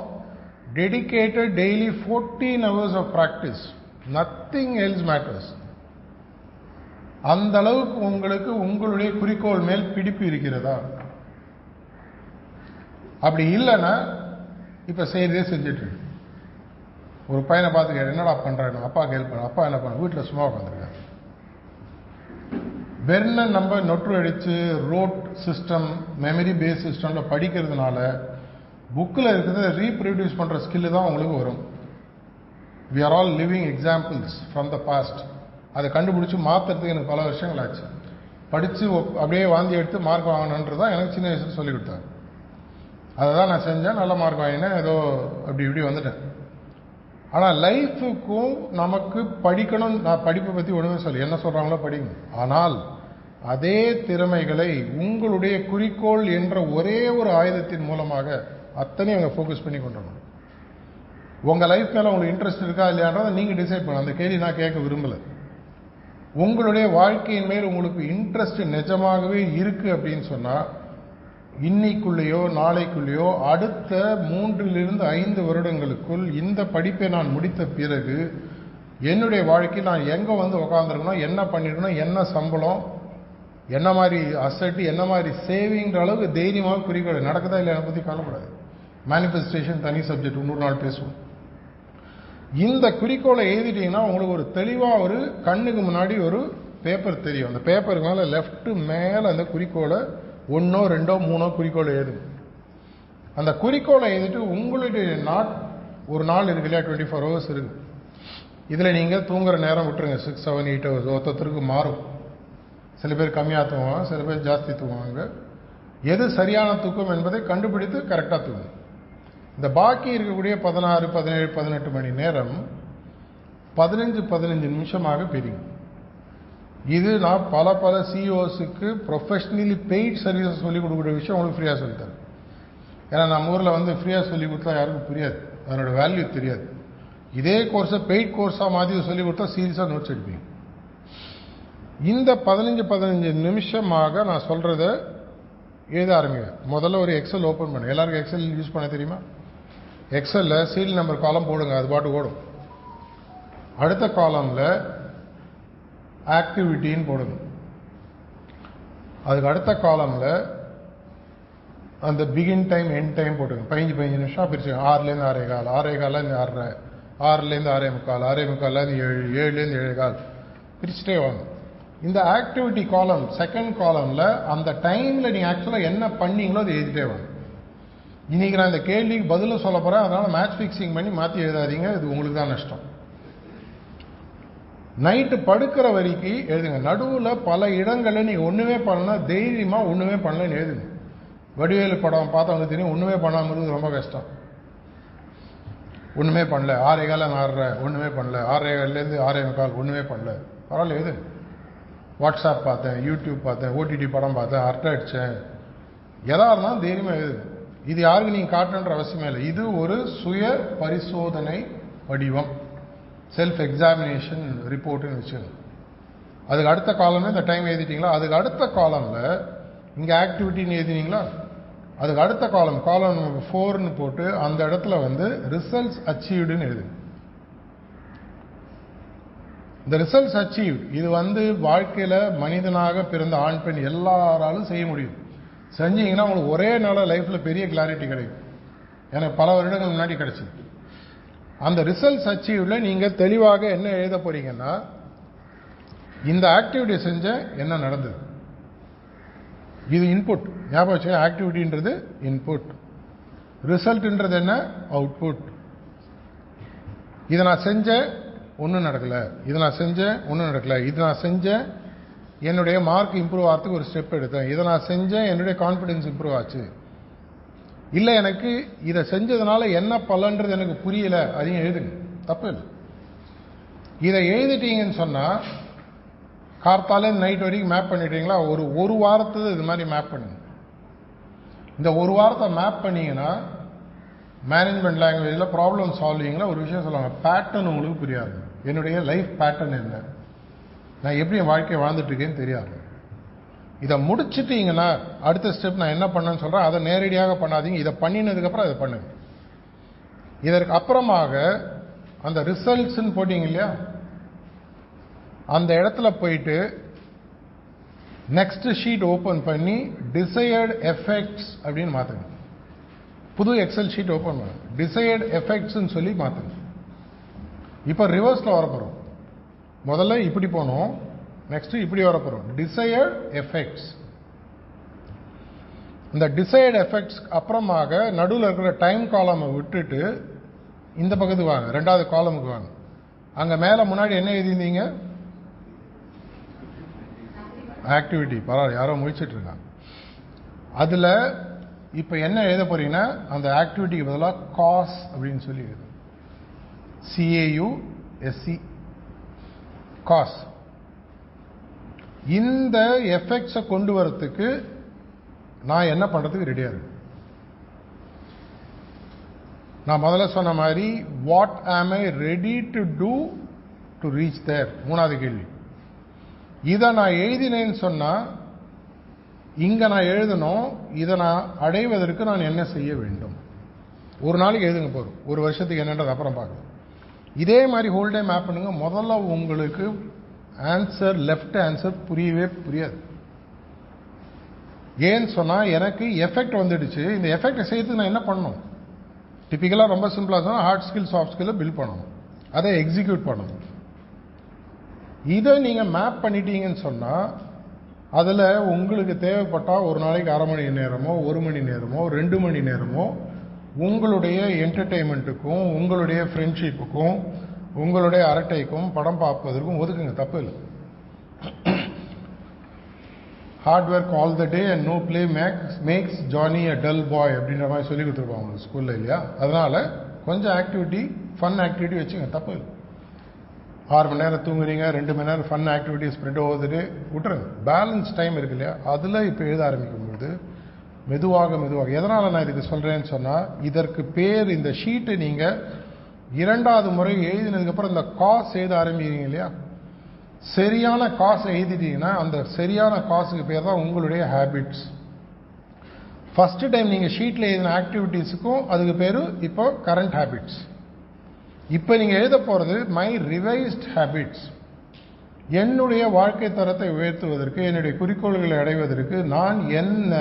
dedicated daily 14 hours of practice. Nothing else matters. அந்த அளவுக்கு உங்களுக்கு உங்களுடைய குறிக்கோள் மேல் பிடிப்பு இருக்கிறதா? அப்படி இல்லைன்னா இப்ப செய்யறதே செஞ்சுட்டு ஒரு பையனை பார்த்து கேட்டு என்னடா பண்றாங்க, அப்பா ஹெல்ப் பண்ண, அப்பா என்ன பண்ண, வீட்டில் சும்மா உட்காந்துருக்காரு. வெறும் நம்ம நொற்று அடிச்சு ரோட் சிஸ்டம், மெமரி பேஸ் சிஸ்டம்ல படிக்கிறதுனால புக்கில் இருக்கிறத ரீப்ரொடியூஸ் பண்ற ஸ்கில் தான் உங்களுக்கு வரும். we are all living examples from the past. அதை கண்டுபிடிச்சி மாற்றுறதுக்கு எனக்கு பல வருஷங்கள் ஆச்சு. படித்து அப்படியே வாந்தி எடுத்து மார்க் வாங்கணுன்றதான் எனக்கு சின்ன வயசுல சொல்லி கொடுத்தாங்க. அதை தான் நான் செஞ்சேன், நல்ல மார்க் வாங்கினேன், ஏதோ அப்படி இப்படி வந்துட்டேன். ஆனால் லைஃபுக்கும் நமக்கு படிக்கணும். நான் படிப்பை பற்றி ஒன்றுமே சொல்லி என்ன சொல்கிறாங்களோ படிங்க. ஆனால் அதே திறமைகளை உங்களுடைய குறிக்கோள் என்ற ஒரே ஒரு ஆயுதத்தின் மூலமாக அத்தனையும் அவங்க ஃபோக்கஸ் பண்ணி கொண்டு வரணும். உங்கள் லைஃப் மேலே உங்களுக்கு இன்ட்ரெஸ்ட் இருக்கா இல்லையான்றதை நீங்கள் டிசைட் பண்ணணும். அந்த கேள்வி நான் கேட்க விரும்பலை. உங்களுடைய வாழ்க்கையின் மேல் உங்களுக்கு இன்ட்ரெஸ்ட் நிஜமாகவே இருக்கு அப்படின்னு சொன்னால் இன்னைக்குள்ளேயோ நாளைக்குள்ளேயோ அடுத்த 3 to 5 வருடங்களுக்குள் இந்த படிப்பை நான் முடித்த பிறகு என்னுடைய வாழ்க்கை நான் எங்கே வந்து உட்காந்துருக்கணும், என்ன பண்ணிடணும், என்ன சம்பளம், என்ன மாதிரி அசட், என்ன மாதிரி சேவிங்கிற அளவுக்கு தைரியமாக குறிக்கோள் நடக்குதா இல்லை என்னை பற்றி கவலைப்படாது. மேனிஃபெஸ்டேஷன் தனி சப்ஜெக்ட், இன்னொரு நாள் பேசுவோம். இந்த குறிக்கோளை எழுதிட்டீங்கன்னா உங்களுக்கு ஒரு தெளிவாக ஒரு கண்ணுக்கு முன்னாடி ஒரு பேப்பர் தெரியும். அந்த பேப்பருக்கு மேலே லெஃப்ட் மேலே அந்த குறிக்கோளை 1, 2, 3 குறிக்கோளை எழுதுங்க. அந்த குறிக்கோளை எழுதிட்டு உங்களுடைய ஒரு நாள் இருக்கு இல்லையா, 24 hours இருக்கு. இதில் நீங்கள் தூங்குற நேரம் விட்டுருங்க, 6, 7, 8 hours ஒருத்தருக்கு மாறும். சில பேர் கம்மியாக தூங்குவாங்க, சில பேர் ஜாஸ்தி தூங்குவாங்க. எது சரியான தூக்கம் என்பதை கண்டுபிடித்து கரெக்டாக தூங்குங்க. இந்த பாக்கி இருக்கக்கூடிய 16, 17, 18 மணி நேரம் 15 நிமிஷமாக பிரியும். இது நான் பல சிஇஓஸுக்கு ப்ரொஃபஷனலி பெய்ட் சர்வீசஸ் சொல்லிக் கொடுக்குற விஷயம் உங்களுக்கு ஃப்ரீயாக சொல்லித்தரேன். ஏன்னா நம்ம ஊரில் வந்து ஃப்ரீயாக சொல்லிக் கொடுத்தா யாருக்கும் புரியாது, அதனோட வேல்யூ தெரியாது. இதே கோர்ஸை பெய்ட் கோர்ஸாக மாற்றி சொல்லிக் கொடுத்தா சீரியஸாக நோட்ஸ் எடுப்பீங்க. இந்த 15 நிமிஷமாக நான் சொல்கிறத எழுத ஆரம்பிங்க. முதல்ல ஒரு எக்ஸல் ஓப்பன் பண்ணு. எல்லாருக்கும் எக்ஸல் யூஸ் பண்ண தெரியுமா? எக்ஸலில் சீரியல் நம்பர் காலம் போடுங்க, அது பாட்டு ஓடும். அடுத்த காலமில் ஆக்டிவிட்டின்னு போடுங்க. அதுக்கு அடுத்த காலமில் அந்த பிகின் டைம் எண்ட் டைம் போட்டுங்க. 15 நிமிஷம் பிரிச்சுங்க. 6லேருந்து 6:15, 6:15லேருந்து 6:30, 6லேருந்து 6:45, 6:45லேருந்து 7, 7லேருந்து 7:15 பிரிச்சுட்டே வாங்க. இந்த ஆக்டிவிட்டி காலம் செகண்ட் காலமில் அந்த டைமில் நீங்கள் ஆக்சுவலாக என்ன பண்ணீங்களோ அதை எழுதிட்டே வாங்க. இன்னைக்கு நான் இந்த கேள்விக்கு பதிலும் சொல்ல போகிறேன், அதனால் மேட்ச் ஃபிக்ஸிங் பண்ணி மாற்றி எழுதாதீங்க, இது உங்களுக்கு தான் நஷ்டம். நைட்டு படுக்கிற வரைக்கும் எழுதுங்க. நடுவில் பல இடங்களில் நீங்கள் ஒன்றுமே பண்ணலாம், தைரியமாக ஒன்றுமே பண்ணலன்னு எழுதுங்க. வடிவேலு படம் பார்த்தவங்களுக்கு தெரியும், ஒன்றுமே பண்ணாமல் இருக்குது ரொம்ப கஷ்டம். ஒன்றுமே பண்ணல, 6:15 6:30 ஒன்றுமே பண்ணல, 6:15லேருந்து 6:45 ஒன்றுமே பண்ணல, பரவாயில்ல எழுதுங்க. வாட்ஸ்அப் பார்த்தேன், யூடியூப் பார்த்தேன், ஓடிடி படம் பார்த்தேன், அரட்டை அடித்தேன், எதா இருந்தாலும் தைரியமாக எழுதுங்க. இது யாருக்கு நீங்கள் காட்டணுன்ற அவசியமே இல்லை. இது ஒரு சுய பரிசோதனை வடிவம், செல்ஃப் எக்ஸாமினேஷன் ரிப்போர்ட்னு வச்சுக்கோங்க. அதுக்கு அடுத்த காலம்ல இந்த டைம் எழுதிட்டீங்களா? அதுக்கு அடுத்த காலம்ல இங்கே ஆக்டிவிட்டின்னு எழுதினீங்களா? அதுக்கு அடுத்த காலம் நம்பர் 4ன்னு போட்டு அந்த இடத்துல வந்து ரிசல்ட்ஸ் அச்சீவ்டுன்னு எழுது. இந்த ரிசல்ட்ஸ் அச்சீவ் இது வந்து வாழ்க்கையில் மனிதனாக பிறந்த ஆண் பெண் எல்லாராலும் செய்ய முடியும். செஞ்சீங்கன்னா உங்களுக்கு ஒரே நாளில் லைஃப்பில் பெரிய கிளாரிட்டி கிடைக்கும். எனக்கு பல வருடங்கள் முன்னாடி கிடைச்சிது. அந்த ரிசல்ட்ஸ் அச்சீவ்ல நீங்கள் தெளிவாக என்ன எழுத போறீங்கன்னா, இந்த ஆக்டிவிட்டி செஞ்ச என்ன நடந்தது, இது இன்புட். ஞாபகம் வச்சு, ஆக்டிவிட்டின்றது இன்புட், ரிசல்ட்ன்றது என்ன, அவுட்புட். இதை நான் செஞ்சேன் ஒன்றும் நடக்கல, இதை நான் செஞ்சேன் ஒன்றும் நடக்கல, இது நான் செஞ்சேன் என்னுடைய மார்க் இம்ப்ரூவ் ஆகிறதுக்கு ஒரு ஸ்டெப் எடுத்தேன், இதை நான் செஞ்சேன் என்னுடைய கான்ஃபிடன்ஸ் இம்ப்ரூவ் ஆச்சு, இல்லை எனக்கு இதை செஞ்சதுனால என்ன பலன்றது எனக்கு புரியல, அதையும் எழுதுங்க, தப்பு இல்லை. இதை எழுதிட்டீங்கன்னு சொன்னா கார்த்தால நைட் வரைக்கும் மேப் பண்ணிட்டீங்களா, ஒரு வாரத்துக்கு இது மாதிரி மேப் பண்ணுங்க. இந்த ஒரு வாரத்தை மேப் பண்ணீங்கன்னா மேனேஜ்மெண்ட் லாங்குவேஜில் ப்ராப்ளம் சால்விங்கில் ஒரு விஷயம் சொல்லுவாங்க, பேட்டர்ன் உங்களுக்கு புரியாது. என்னுடைய லைஃப் பேட்டர்ன் என்ன, நான் எப்படி என் வாழ்க்கையை வாழ்ந்துட்டு இருக்கேன்னு தெரியாது. இதை முடிச்சுட்டீங்கன்னா அடுத்த ஸ்டெப் நான் என்ன பண்ணேன்னு சொல்கிறேன், அதை நேரடியாக பண்ணாதீங்க. இதை பண்ணினதுக்கப்புறம் அதை பண்ணுங்க. இதற்கு அப்புறமாக அந்த ரிசல்ட்ஸ்ன்னு போட்டிங்க இல்லையா, அந்த இடத்துல போயிட்டு நெக்ஸ்ட் ஷீட் ஓப்பன் பண்ணி டிசையர்டு எஃபெக்ட்ஸ் அப்படின்னு மாற்றுங்க. புது எக்ஸல் ஷீட் ஓப்பன் பண்ண டிசையர்டு எஃபெக்ட்ஸ்ன்னு சொல்லி மாற்றுங்க. இப்போ ரிவர்ஸில் வரப்போகிறோம். முதல்ல இப்படி போனோம், நெக்ஸ்ட் இப்படி வரப்போகிறோம். Desired effects. இந்த டிசையர்டு எஃபெக்ட்ஸ் அப்புறமாக நடுவில் இருக்கிற டைம் காலமை விட்டுட்டு இந்த பக்கத்துக்கு வாங்க, ரெண்டாவது காலமுக்கு வாங்க. அங்கே மேலே முன்னாடி என்ன எழுதியிருந்தீங்க, ஆக்டிவிட்டி. பரவாயில்ல, யாரோ முடிச்சிட்டு இருக்காங்க. அதில் இப்போ என்ன எழுத போறீங்கன்னா, அந்த ஆக்டிவிட்டிக்கு பதிலாக காஸ் அப்படின்னு சொல்லி எழுது. CAUSE, cause. இந்த எஃபெக்ட்ஸை கொண்டு வரத்துக்கு நான் என்ன பண்றதுக்கு ரெடியா இருக்கு? நான் முதல்ல சொன்ன மாதிரி what am I ready to do to reach there, மூணாவது கேள்வி. இதை நான் எழுதினேன்னு சொன்னா இங்க நான் எழுதணும், இதை நான் அடைவதற்கு நான் என்ன செய்ய வேண்டும். ஒரு நாளைக்கு எழுதுங்க போதும், ஒரு வருஷத்துக்கு என்னன்றது அப்புறம் பார்க்கலாம். இதே மாதிரி ஹோல் டே மேப் பண்ணுங்க. முதல்ல உங்களுக்கு ஆன்சர், லெஃப்ட் ஆன்சர் புரியவே புரியாது. ஏன்னு சொன்னா எனக்கு எஃபெக்ட் வந்துடுச்சு. இந்த எஃபெக்டை செய்யறதுக்கு நான் என்ன பண்ணணும்? டிபிக்கலா ரொம்ப சிம்பிளா சொன்னா hard skill soft skill build பண்ணணும், அதை எக்ஸிக்யூட் பண்ணணும். இதை நீங்க மேப் பண்ணிட்டீங்கன்னு சொன்னா அதுல உங்களுக்கு தேவைப்பட்டா ஒரு நாளைக்கு அரை மணி நேரமோ, ஒரு மணி நேரமோ, 2 மணி நேரமோ உங்களுடைய என்டர்டெயின்மெண்ட்டுக்கும், உங்களுடைய ஃப்ரெண்ட்ஷிப்புக்கும், உங்களுடைய அரட்டைக்கும், படம் பார்ப்பதற்கும் ஒதுக்குங்க, தப்பு இல்லை. Hard work all the day and no play makes Johnny a dull boy அப்படின்ற மாதிரி சொல்லி கொடுத்துருப்பாங்க உங்களுக்கு ஸ்கூல்ல இல்லையா? அதனால கொஞ்சம் ஆக்டிவிட்டி, ஃபன் ஆக்டிவிட்டி வச்சுங்க, தப்பு இல்லை. 6 மணி நேரம் தூங்குறீங்க, 2 மணி நேரம் ஃபன் ஆக்டிவிட்டி ஸ்ப்ரெட் ஓதுட்டு விட்டுருங்க. பேலன்ஸ் டைம் இருக்கு இல்லையா, அதில் இப்போ எழுத ஆரம்பிக்கும்போது மெதுவாக மெதுவாக. எதனால நான் இதுக்கு சொல்றேன்னு சொன்னா, இதற்கு பேர், இந்த ஷீட்டை நீங்க 2வது முறை எழுதினதுக்கு அப்புறம் இந்த காஸ் எழுத ஆரம்பிக்கிறீங்க இல்லையா, சரியான காசு எழுதிட்டீங்கன்னா அந்த சரியான காசுக்கு பேர் தான் உங்களுடைய ஹேபிட்ஸ். ஃபர்ஸ்ட் டைம் நீங்க ஷீட்ல எழுதின ஆக்டிவிட்டிஸுக்கும் அதுக்கு பேரு இப்போ கரண்ட் ஹேபிட்ஸ். இப்போ நீங்க எழுத போறது மை ரிவைஸ்ட் ஹேபிட்ஸ். என்னுடைய வாழ்க்கை தரத்தை உயர்த்துவதற்கு, என்னுடைய குறிக்கோள்களை அடைவதற்கு நான் என்ன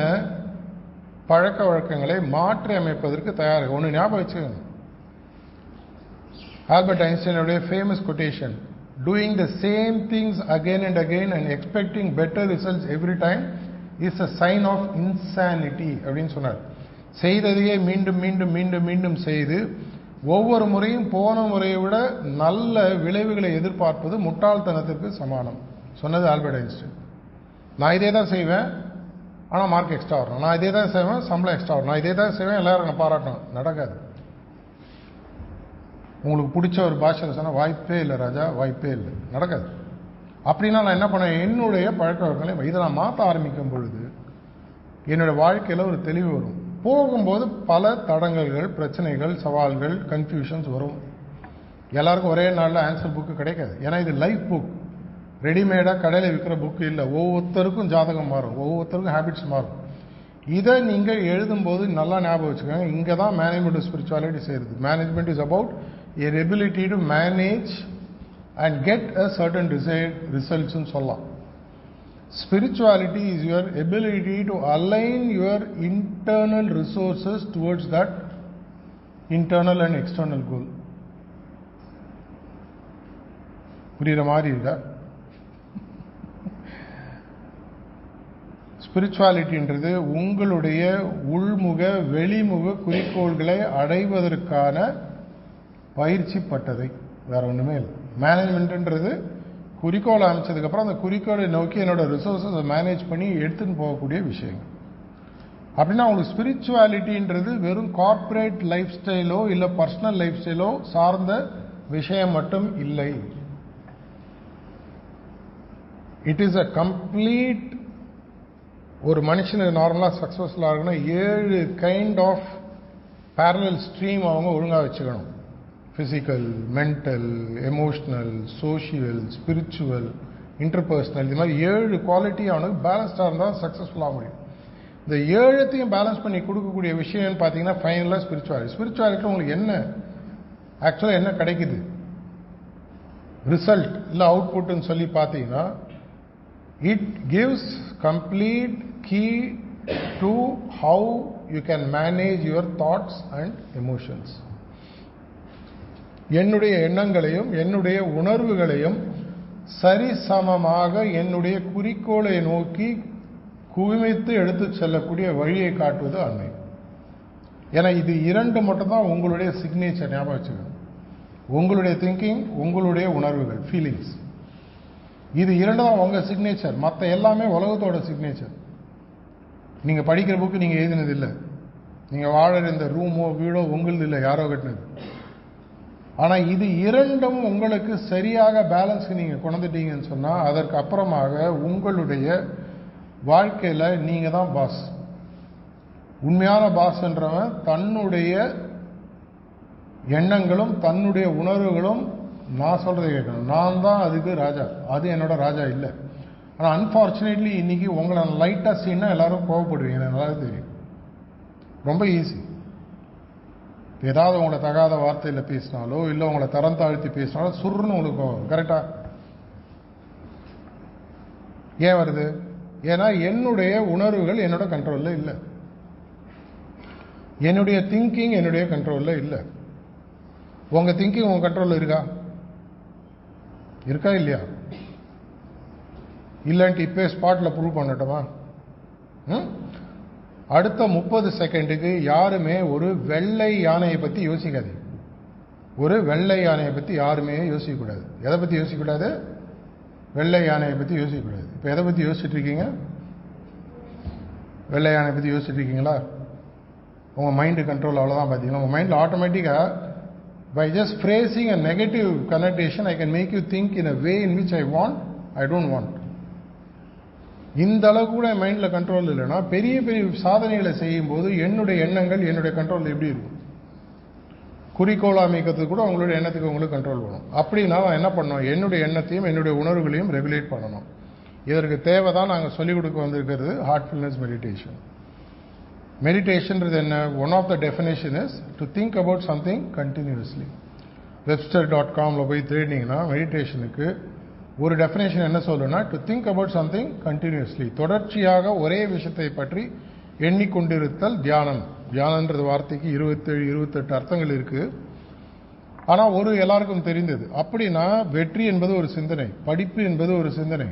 பழக்க வழக்கங்களை மாற்றி அமைப்பதற்கு தயாராக. ஒன்று ஞாபகம் வச்சுக்கோங்க, ஆல்பர்ட் ஐன்ஸ்டைனுடைய famous quotation, doing the same things again and again and expecting better results every time is a sign of insanity அப்படின்னு சொன்னார். செய்ததையே மீண்டும் மீண்டும் மீண்டும் மீண்டும் செய்து ஒவ்வொரு முறையும் போன முறையை விட நல்ல விளைவுகளை எதிர்பார்ப்பது முட்டாள்தனத்திற்கு சமானம் சொன்னது ஆல்பர்ட் ஐன்ஸ்டைன். நான் இதே தான் செய்வேன், ஆனால் மார்க் எக்ஸ்ட்ரா வரணும். நான் இதே தான் செய்வேன், சம்பளம் எக்ஸ்ட்ரா வரணும். நான் இதே தான் செய்வேன், எல்லாரும் என்னை பாராட்டணும். நடக்காது. உங்களுக்கு பிடிச்ச ஒரு பாஷையில் சொன்னால் வாய்ப்பே இல்லை ராஜா, வாய்ப்பே இல்லை, நடக்காது. அப்படின்னா நான் என்ன பண்ணேன், என்னுடைய பழக்க வழக்கங்களை இதை நான் மாற்ற ஆரம்பிக்கும் பொழுது என்னுடைய வாழ்க்கையில் ஒரு தெளிவு வரும். போகும்போது பல தடங்கல்கள், பிரச்சனைகள், சவால்கள், கன்ஃபியூஷன்ஸ் வரும். எல்லாருக்கும் ஒரே நாளில் ஆன்சர் புக்கு கிடைக்காது. ஏன்னா இது லைஃப் புக். ரெடிமேடாக கடையில் விற்கிற புக்கு இல்லை. ஒவ்வொருத்தருக்கும் ஜாதகம் மாறும், ஒவ்வொருத்தருக்கும் ஹேபிட்ஸ் மாறும். இதை நீங்கள் எழுதும்போது நல்லா ஞாபகம் வச்சுக்கோங்க. இங்கே தான் மேனேஜ்மெண்ட் ஸ்பிரிச்சுவாலிட்டி செய்கிறது. Management is about your ability to manage and get a certain desired results ன்னு சொல்லலாம். Spirituality is your ability to align your internal resources towards that internal and external goal. புரியுற மாதிரி இருக்கா? ஸ்பிரிச்சுவாலிட்டின்றது உங்களுடைய உள்முக வெளிமுக குறிக்கோள்களை அடைவதற்கான பயிற்சி பட்டதை, வேற ஒன்றுமே இல்லை. மேனேஜ்மெண்ட்ன்றது குறிக்கோள் அமைச்சதுக்கப்புறம் அந்த குறிக்கோளை நோக்கி என்னோட ரிசோர்ஸை மேனேஜ் பண்ணி எடுத்துன்னு போகக்கூடிய விஷயங்கள். அப்படின்னா உங்களுக்கு ஸ்பிரிச்சுவாலிட்டின்றது வெறும் கார்ப்பரேட் லைஃப் ஸ்டைலோ இல்லை பர்சனல் லைஃப் ஸ்டைலோ சார்ந்த விஷயம் மட்டும் இல்லை. இட் இஸ் அ கம்ப்ளீட், ஒரு மனுஷனுக்கு நார்மலாக சக்ஸஸ்ஃபுல்லாக இருக்குன்னா 7 கைண்ட் ஆஃப் பேரலல் ஸ்ட்ரீம் அவங்க ஒழுங்காக வச்சுக்கணும். Physical, mental, emotional, social, spiritual, interpersonal, இது மாதிரி 7 குவாலிட்டி அவனுக்கு பேலன்ஸ்டாக இருந்தால் சக்ஸஸ்ஃபுல்லாக முடியும். இந்த 7த்தையும் பேலன்ஸ் பண்ணி கொடுக்கக்கூடிய விஷயம்னு பார்த்தீங்கன்னா ஃபைனலாக ஸ்பிரிச்சுவாலிட்டி. ஸ்பிரிச்சுவாலிட்டியில் உங்களுக்கு என்ன ஆக்சுவலாக என்ன கிடைக்குது, ரிசல்ட் இல்லை அவுட்புட்னு சொல்லி பார்த்தீங்கன்னா, it gives complete key to how you can manage your thoughts and emotions. என்னுடைய எண்ணங்களையும் என்னுடைய உணர்வுகளையும் சரிசமமாக என்னுடைய குறிக்கோளை நோக்கி குவிமைத்து எடுத்து செல்லக்கூடிய வழியை காட்டுவது அன்னை. ஏன்னா இது 2 மட்டும்தான் உங்களுடைய சிக்னேச்சர். ஞாபகம் வச்சுக்கணும், உங்களுடைய திங்கிங், உங்களுடைய உணர்வுகள், ஃபீலிங்ஸ், இது 2 தான் உங்க சிக்னேச்சர். மற்ற எல்லாமே உலகத்தோட சிக்னேச்சர். நீங்க படிக்கிற புக்கு நீங்க எழுதினது இல்லை, நீங்க வாழற இந்த ரூமோ வீடோ உங்களது இல்லை, யாரோ கட்டினது. ஆனா இது 2ம் உங்களுக்கு சரியாக பேலன்ஸ்க்கு நீங்க கொண்டுட்டீங்கன்னு சொன்னா அதற்கு அப்புறமாக உங்களுடைய வாழ்க்கையில நீங்க தான் பாஸ். உண்மையான பாஸ்ன்றவன் தன்னுடைய எண்ணங்களும் தன்னுடைய உணர்வுகளும் நான் சொல்றதை கேட்கணும். நான் தான் அதுக்கு ராஜா, அது என்னோட ராஜா இல்லை. ஆனால் அன்பார்ச்சுனேட்லி இன்னைக்கு உங்களை லைட்டாக சீனா எல்லாரும் கோவப்படுவீங்க, எனக்கு நல்லா தெரியும். ரொம்ப ஈஸி. ஏதாவது உங்களை தகாத வார்த்தையில் பேசினாலோ இல்லை உங்களை தரம் தாழ்த்தி பேசினாலோ சுருன்னு உங்களுக்கு கோவம். கரெக்டா? ஏன் வருது? ஏன்னா என்னுடைய உணர்வுகள் என்னோட கண்ட்ரோலில் இல்லை, என்னுடைய திங்கிங் என்னுடைய கண்ட்ரோலில் இல்லை. உங்க திங்கிங் உங்க கண்ட்ரோலில் இருக்கா? இருக்கா இல்லையா? இல்லன்ட்டு இப்போ ஸ்பாட்டில் ப்ரூவ் பண்ணட்டுமா? அடுத்த 30 செகண்டுக்கு யாருமே ஒரு வெள்ளை யானையை பற்றி யோசிக்காது. ஒரு வெள்ளை யானையை பற்றி யாருமே யோசிக்கக்கூடாது. எதை பற்றி யோசிக்கக்கூடாது? வெள்ளை யானையை பற்றி யோசிக்கக்கூடாது. இப்போ எதை பற்றி யோசிச்சுட்டு இருக்கீங்க? வெள்ளை யானையை பற்றி யோசிச்சுட்டு இருக்கீங்களா? உங்கள் மைண்டு கண்ட்ரோல் அவ்வளோதான். பார்த்தீங்களா, உங்கள் மைண்டில் ஆட்டோமேட்டிக்காக by just phrasing a negative connotation I can make you think in a way in which I want, I don't want. இந்த அளவுக்கு கூட மைண்டில் கண்ட்ரோல் இல்லைன்னா பெரிய பெரிய சாதனைகளை செய்யும் போது என்னுடைய எண்ணங்கள் என்னுடைய கண்ட்ரோல் எப்படி இருக்கும்? குறிக்கோள் அமைக்கிறதுக்கு கூட உங்களுடைய எண்ணத்துக்கு உங்களுக்கு கண்ட்ரோல் வேணும். அப்படின்னா நான் என்ன பண்ணணும்? என்னுடைய எண்ணத்தையும் என்னுடைய உணர்வுகளையும் ரெகுலேட் பண்ணணும். இதற்கு தேவை தான் நாங்கள் சொல்லிக் கொடுக்க வந்திருக்கிறது ஹார்ட்ஃபுல்னஸ் மெடிடேஷன். மெடிடேஷன்றது என்ன? One of the definition is to think about something continuously. webster.com போய் தேடினீங்கன்னா மெடிடேஷனுக்கு ஒரு டெஃபினேஷன் என்ன சொல்லுன்னா, to think about something continuously, தொடர்ச்சியாக ஒரே விஷயத்தை பற்றி எண்ணிக்கொண்டிருத்தல் தியானம். தியானன்றது வார்த்தைக்கு 27-28 அர்த்தங்கள் இருக்கு. ஆனால் ஒரு எல்லாருக்கும் தெரிந்தது. அப்படின்னா வெற்றி என்பது ஒரு சிந்தனை, படிப்பு என்பது ஒரு சிந்தனை,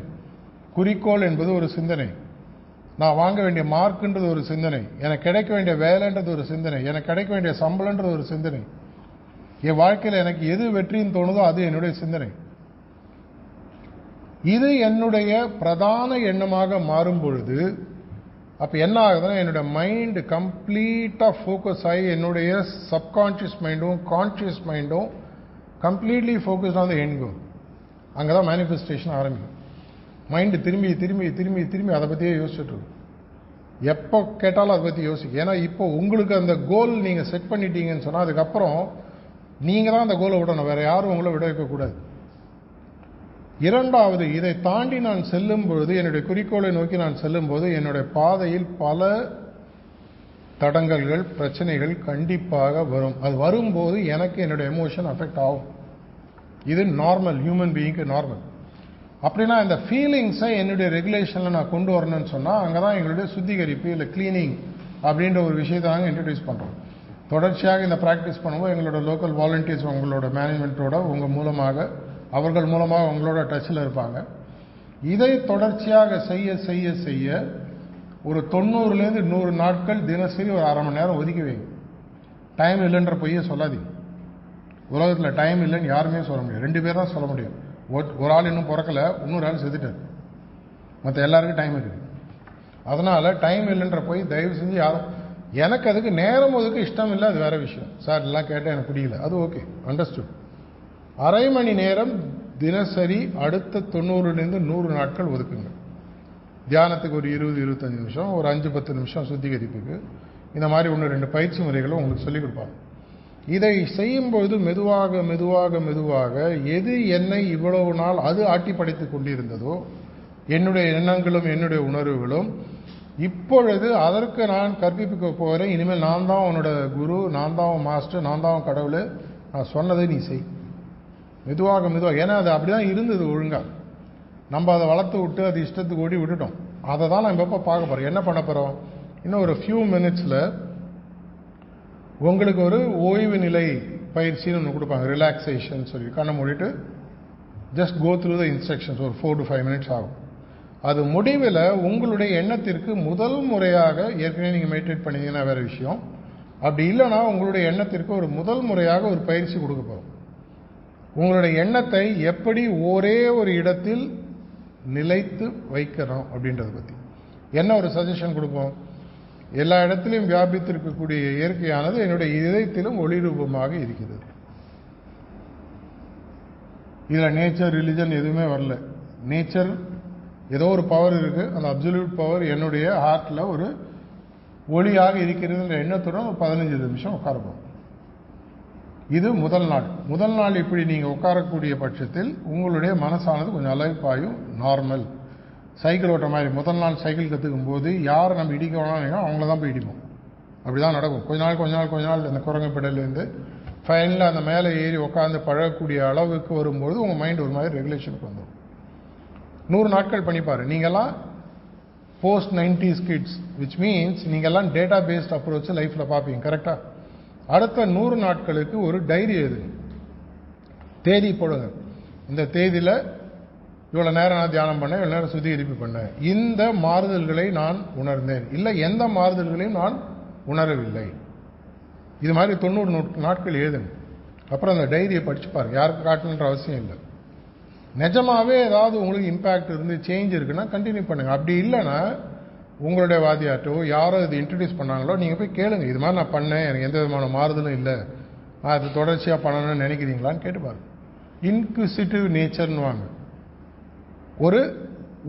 குறிக்கோள் என்பது ஒரு சிந்தனை, நான் வாங்க வேண்டிய மார்க்ன்றது ஒரு சிந்தனை, எனக்கு கிடைக்க வேண்டிய வேலைன்றது ஒரு சிந்தனை, எனக்கு கிடைக்க வேண்டிய சம்பளன்றது ஒரு சிந்தனை. என் வாழ்க்கையில் எனக்கு எது வெற்றின்னு தோணுதோ அது என்னுடைய சிந்தனை. இது என்னுடைய பிரதான எண்ணமாக மாறும் பொழுது அப்ப என்ன ஆகுதுன்னா, என்னுடைய மைண்ட் கம்ப்ளீட்டா ஃபோக்கஸ் ஆகி என்னுடைய சப்கான்ஷியஸ் மைண்டும் கான்ஷியஸ் மைண்டும் completely focused on the end goal. அங்கதான் மேனிஃபெஸ்டேஷன் ஆரம்பிக்கும். மைண்டு திரும்பி திரும்பி திரும்பி திரும்பி அதை பற்றியே யோசிச்சுட்டு இருக்கும். எப்போ கேட்டாலும் அதை பற்றி யோசிக்கும். ஏன்னா இப்போ உங்களுக்கு அந்த கோல் நீங்கள் செட் பண்ணிட்டீங்கன்னு சொன்னால் அதுக்கப்புறம் நீங்கள் தான் அந்த கோலை விடணும், வேற யாரும் உங்களை விட வைக்கக்கூடாது. இரண்டாவது, இதை தாண்டி நான் செல்லும் பொழுது, என்னுடைய குறிக்கோளை நோக்கி நான் செல்லும் போது என்னுடைய பாதையில் பல தடங்கல்கள், பிரச்சனைகள் கண்டிப்பாக வரும். அது வரும்போது எனக்கு என்னுடைய எமோஷன் அஃபெக்ட் ஆகும். இது நார்மல், ஹியூமன் பீயிங்க்கு நார்மல். அப்படின்னா இந்த ஃபீலிங்ஸை என்னுடைய ரெகுலேஷனில் நான் கொண்டு வரணும்னு சொன்னால், அங்கே தான் எங்களுடைய சுத்திகரிப்பு இல்லை கிளீனிங் அப்படின்ற ஒரு விஷயத்தை நாங்கள் இன்ட்ரடியூஸ் பண்ணுறோம். தொடர்ச்சியாக இந்த ப்ராக்டிஸ் பண்ணும்போது எங்களோட லோக்கல் வாலண்டியர்ஸ் உங்களோட மேனேஜ்மெண்ட்டோட உங்கள் மூலமாக, அவர்கள் மூலமாக உங்களோட டச்சில் இருப்பாங்க. இதை தொடர்ச்சியாக செய்ய செய்ய செய்ய ஒரு 90லேருந்து 100 நாட்கள் தினசரி ஒரு அரை மணி நேரம் ஒதுக்கி வைங்க. டைம் இல்லைன்ற பொய்யை சொல்லாதீங்க. உலகத்தில் டைம் இல்லைன்னு யாருமே சொல்ல முடியும். 2 பேர் தான் சொல்ல முடியும். ஒரு ஆள் இன்னும் பிறக்கல, இன்னொரு ஆள் செத்துட்டார். மற்ற எல்லாருக்கும் டைம் இருக்குது. அதனால டைம் இல்லைன்ற போய் தயவு செஞ்சு யாரும், எனக்கு அதுக்கு நேரம் ஒதுக்க இஷ்டம் இல்லை, அது வேற விஷயம். சார் எல்லாம் கேட்டால் எனக்கு பிடிக்கல, அது ஓகே, அண்டர்ஸ்டுட். அரை மணி நேரம் தினசரி அடுத்த 90லேருந்து 100 நாட்கள் ஒதுக்குங்க. தியானத்துக்கு ஒரு 20-25 நிமிஷம், ஒரு 5-10 நிமிஷம் சுத்திகரிப்புக்கு, இந்த மாதிரி 1-2 பயிற்சி முறைகளை உங்களுக்கு சொல்லிக் கொடுப்பாங்க. இதை செய்யும்போது மெதுவாக மெதுவாக மெதுவாக எது என்னை இவ்வளவு நாள் அது ஆட்டி படைத்துக் கொண்டிருந்ததோ, என்னுடைய எண்ணங்களும் என்னுடைய உணர்வுகளும், இப்பொழுது அதற்கு நான் கற்பிக்க போகிறேன். இனிமேல் நான் தான் உன்னோட குரு, நான் தான் மாஸ்டர், நான் தான் கடவுள், நான் சொன்னதை நீ செய். மெதுவாக மெதுவாக. ஏன்னா அது அப்படிதான் இருந்தது ஒழுங்கா. நம்ம அதை வளர்த்து விட்டு அது இஷ்டத்துக்கு ஓடி விட்டுட்டோம். அதை தான் நம்ம எப்போ பார்க்க போகிறோம். என்ன பண்ண போகிறோம்? இன்னும் ஒரு ஃபியூ மினிட்ஸில் உங்களுக்கு ஒரு ஓய்வு நிலை பயிற்சின்னு ஒன்று கொடுப்பாங்க, ரிலாக்ஸேஷன் சொல்லி. கண்ணை மூடிட்டு just go through the instructions. ஒரு 4 to 5 minutes ஆகும். அது முடிவில் உங்களுடைய எண்ணத்திற்கு முதல் முறையாக, ஏற்கனவே நீங்கள் மெடிடேட் பண்ணீங்கன்னா வேறு விஷயம், அப்படி இல்லைனா உங்களுடைய எண்ணத்திற்கு ஒரு முதல் முறையாக ஒரு பயிற்சி கொடுக்க போகிறோம். உங்களுடைய எண்ணத்தை எப்படி ஒரே ஒரு இடத்தில் நிலைத்து வைக்கிறோம் அப்படின்றத பற்றி என்ன ஒரு சஜஷன் கொடுப்போம். எல்லா இடத்திலும் வியாபித்திருக்கக்கூடிய இயற்கையானது என்னுடைய இதயத்திலும் ஒளி ரூபமாக இருக்கிறது. இதில் நேச்சர், ரிலிஜன் எதுவுமே வரல. நேச்சர் ஏதோ ஒரு பவர் இருக்கு, அந்த அப்சல்யூட் பவர் என்னுடைய ஹார்ட்ல ஒரு ஒளியாக இருக்கிறதுன்ற எண்ணத்துடன் ஒரு 15 நிமிஷம் உட்காரப்போம். இது முதல் நாள். முதல் நாள் இப்படி நீங்க உட்காரக்கூடிய பட்சத்தில் உங்களுடைய மனசானது கொஞ்சம் அலைப்பாயும், நார்மல். சைக்கிள் ஓட்ட மாதிரி முதல் நாள் சைக்கிள் கற்றுக்கும் போது யாரை நம்ம இடிக்க வேணாம், அவங்கள தான் போய் இடிப்போம். அப்படிதான் நடக்கும். கொஞ்ச நாள் அந்த குரங்கு பெடலேருந்து ஃபைனலாக அந்த மேலே ஏறி உட்காந்து பழகக்கூடிய அளவுக்கு வரும்போது உங்கள் மைண்ட் ஒரு மாதிரி ரெகுலேஷனுக்கு வந்துடும். 100 நாட்கள் பண்ணிப்பாரு. நீங்கள்லாம் post 90s kids, which means நீங்கள்லாம் டேட்டா பேஸ்ட் அப்ரோச் லைஃப்பில் பார்ப்பீங்க. கரெக்டாக அடுத்த 100 நாட்களுக்கு ஒரு டைரி எழுதுங்க, தேதி போடுங்க. இந்த தேதியில் இவ்வளோ நேரம் நான் தியானம் பண்ணேன், இவ்வளோ நேரம் சுத்திகரிப்பு பண்ணேன், இந்த மாறுதல்களை நான் உணர்ந்தேன், இல்லை எந்த மாறுதல்களையும் நான் உணரவில்லை. இது மாதிரி 90 நாட்கள் எழுதுங்க. அப்புறம் அந்த டைரியை படிச்சு பாருங்க. யாருக்கு காட்டணுன்ற அவசியம் இல்லை. நிஜமாவே ஏதாவது உங்களுக்கு இம்பேக்ட் இருந்து சேஞ்ச் இருக்குன்னா கண்டினியூ பண்ணுங்க. அப்படி இல்லைன்னா உங்களுடைய வாதியாட்டோ யாரோ இது இன்ட்ரடியூஸ் பண்ணாங்களோ நீங்கள் போய் கேளுங்க. இது மாதிரி நான் பண்ணேன், எனக்கு எந்த விதமான மாறுதலும் இல்லை, நான் அது தொடர்ச்சியாக பண்ணணும்னு நினைக்கிறீங்களான்னு கேட்டு பாருங்க. இன்குசிட்டிவ் நேச்சர்னு வாங்க. ஒரு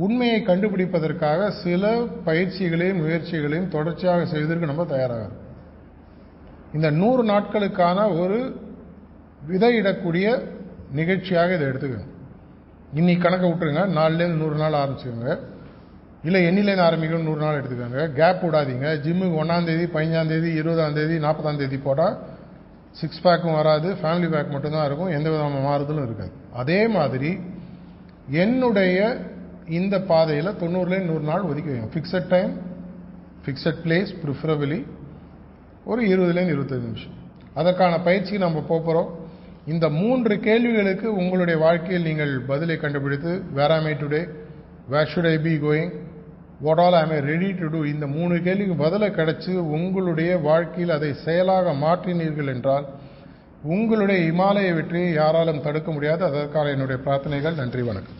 உண்மையை கண்டுபிடிப்பதற்காக சில பயிற்சிகளையும் முயற்சிகளையும் தொடர்ச்சியாக செய்வதற்கு நம்ம தயாராக. இந்த 100 நாட்களுக்கான ஒரு விதையிடக்கூடிய நிகழ்ச்சியாக இதை எடுத்துக்கோங்க. இன்னைக்கு கணக்கை விட்டுருங்க, 4லேருந்து 100 நாள் ஆரம்பிச்சுக்கோங்க. இல்லை எண்ணிலேருந்து ஆரம்பிக்கணும் 100 நாள் எடுத்துக்கோங்க. கேப் விடாதீங்க. ஜிம்முக்கு 1ஆம் தேதி, 15ஆம் தேதி, 20ஆம் தேதி, 40ஆம் தேதி போட்டால் 6 பேக்கும் வராது, ஃபேமிலி பேக் மட்டும்தான் இருக்கும், எந்த விதமான மாறுதலும் இருக்காது. அதே மாதிரி என்னுடைய இந்த பாதையில் 90லேருந்து 100 நாள் ஒதுக்கி வைங்க. Fixed time, fixed place, preferably ஒரு 20லேருந்து 25 நிமிஷம். அதற்கான பயிற்சிக்கு நம்ம போகிறோம். இந்த 3 கேள்விகளுக்கு உங்களுடைய வாழ்க்கையில் நீங்கள் பதிலை கண்டுபிடித்து, where am I today, where should I be going, what all am I ready to two, இந்த 3 கேள்விக்கு பதிலை கிடைச்சி உங்களுடைய வாழ்க்கையில் அதை செயலாக மாற்றினீர்கள் என்றால் உங்களுடைய இமாலய வெற்றியை யாராலும் தடுக்க முடியாது. அதற்கான என்னுடைய பிரார்த்தனைகள். நன்றி, வணக்கம்.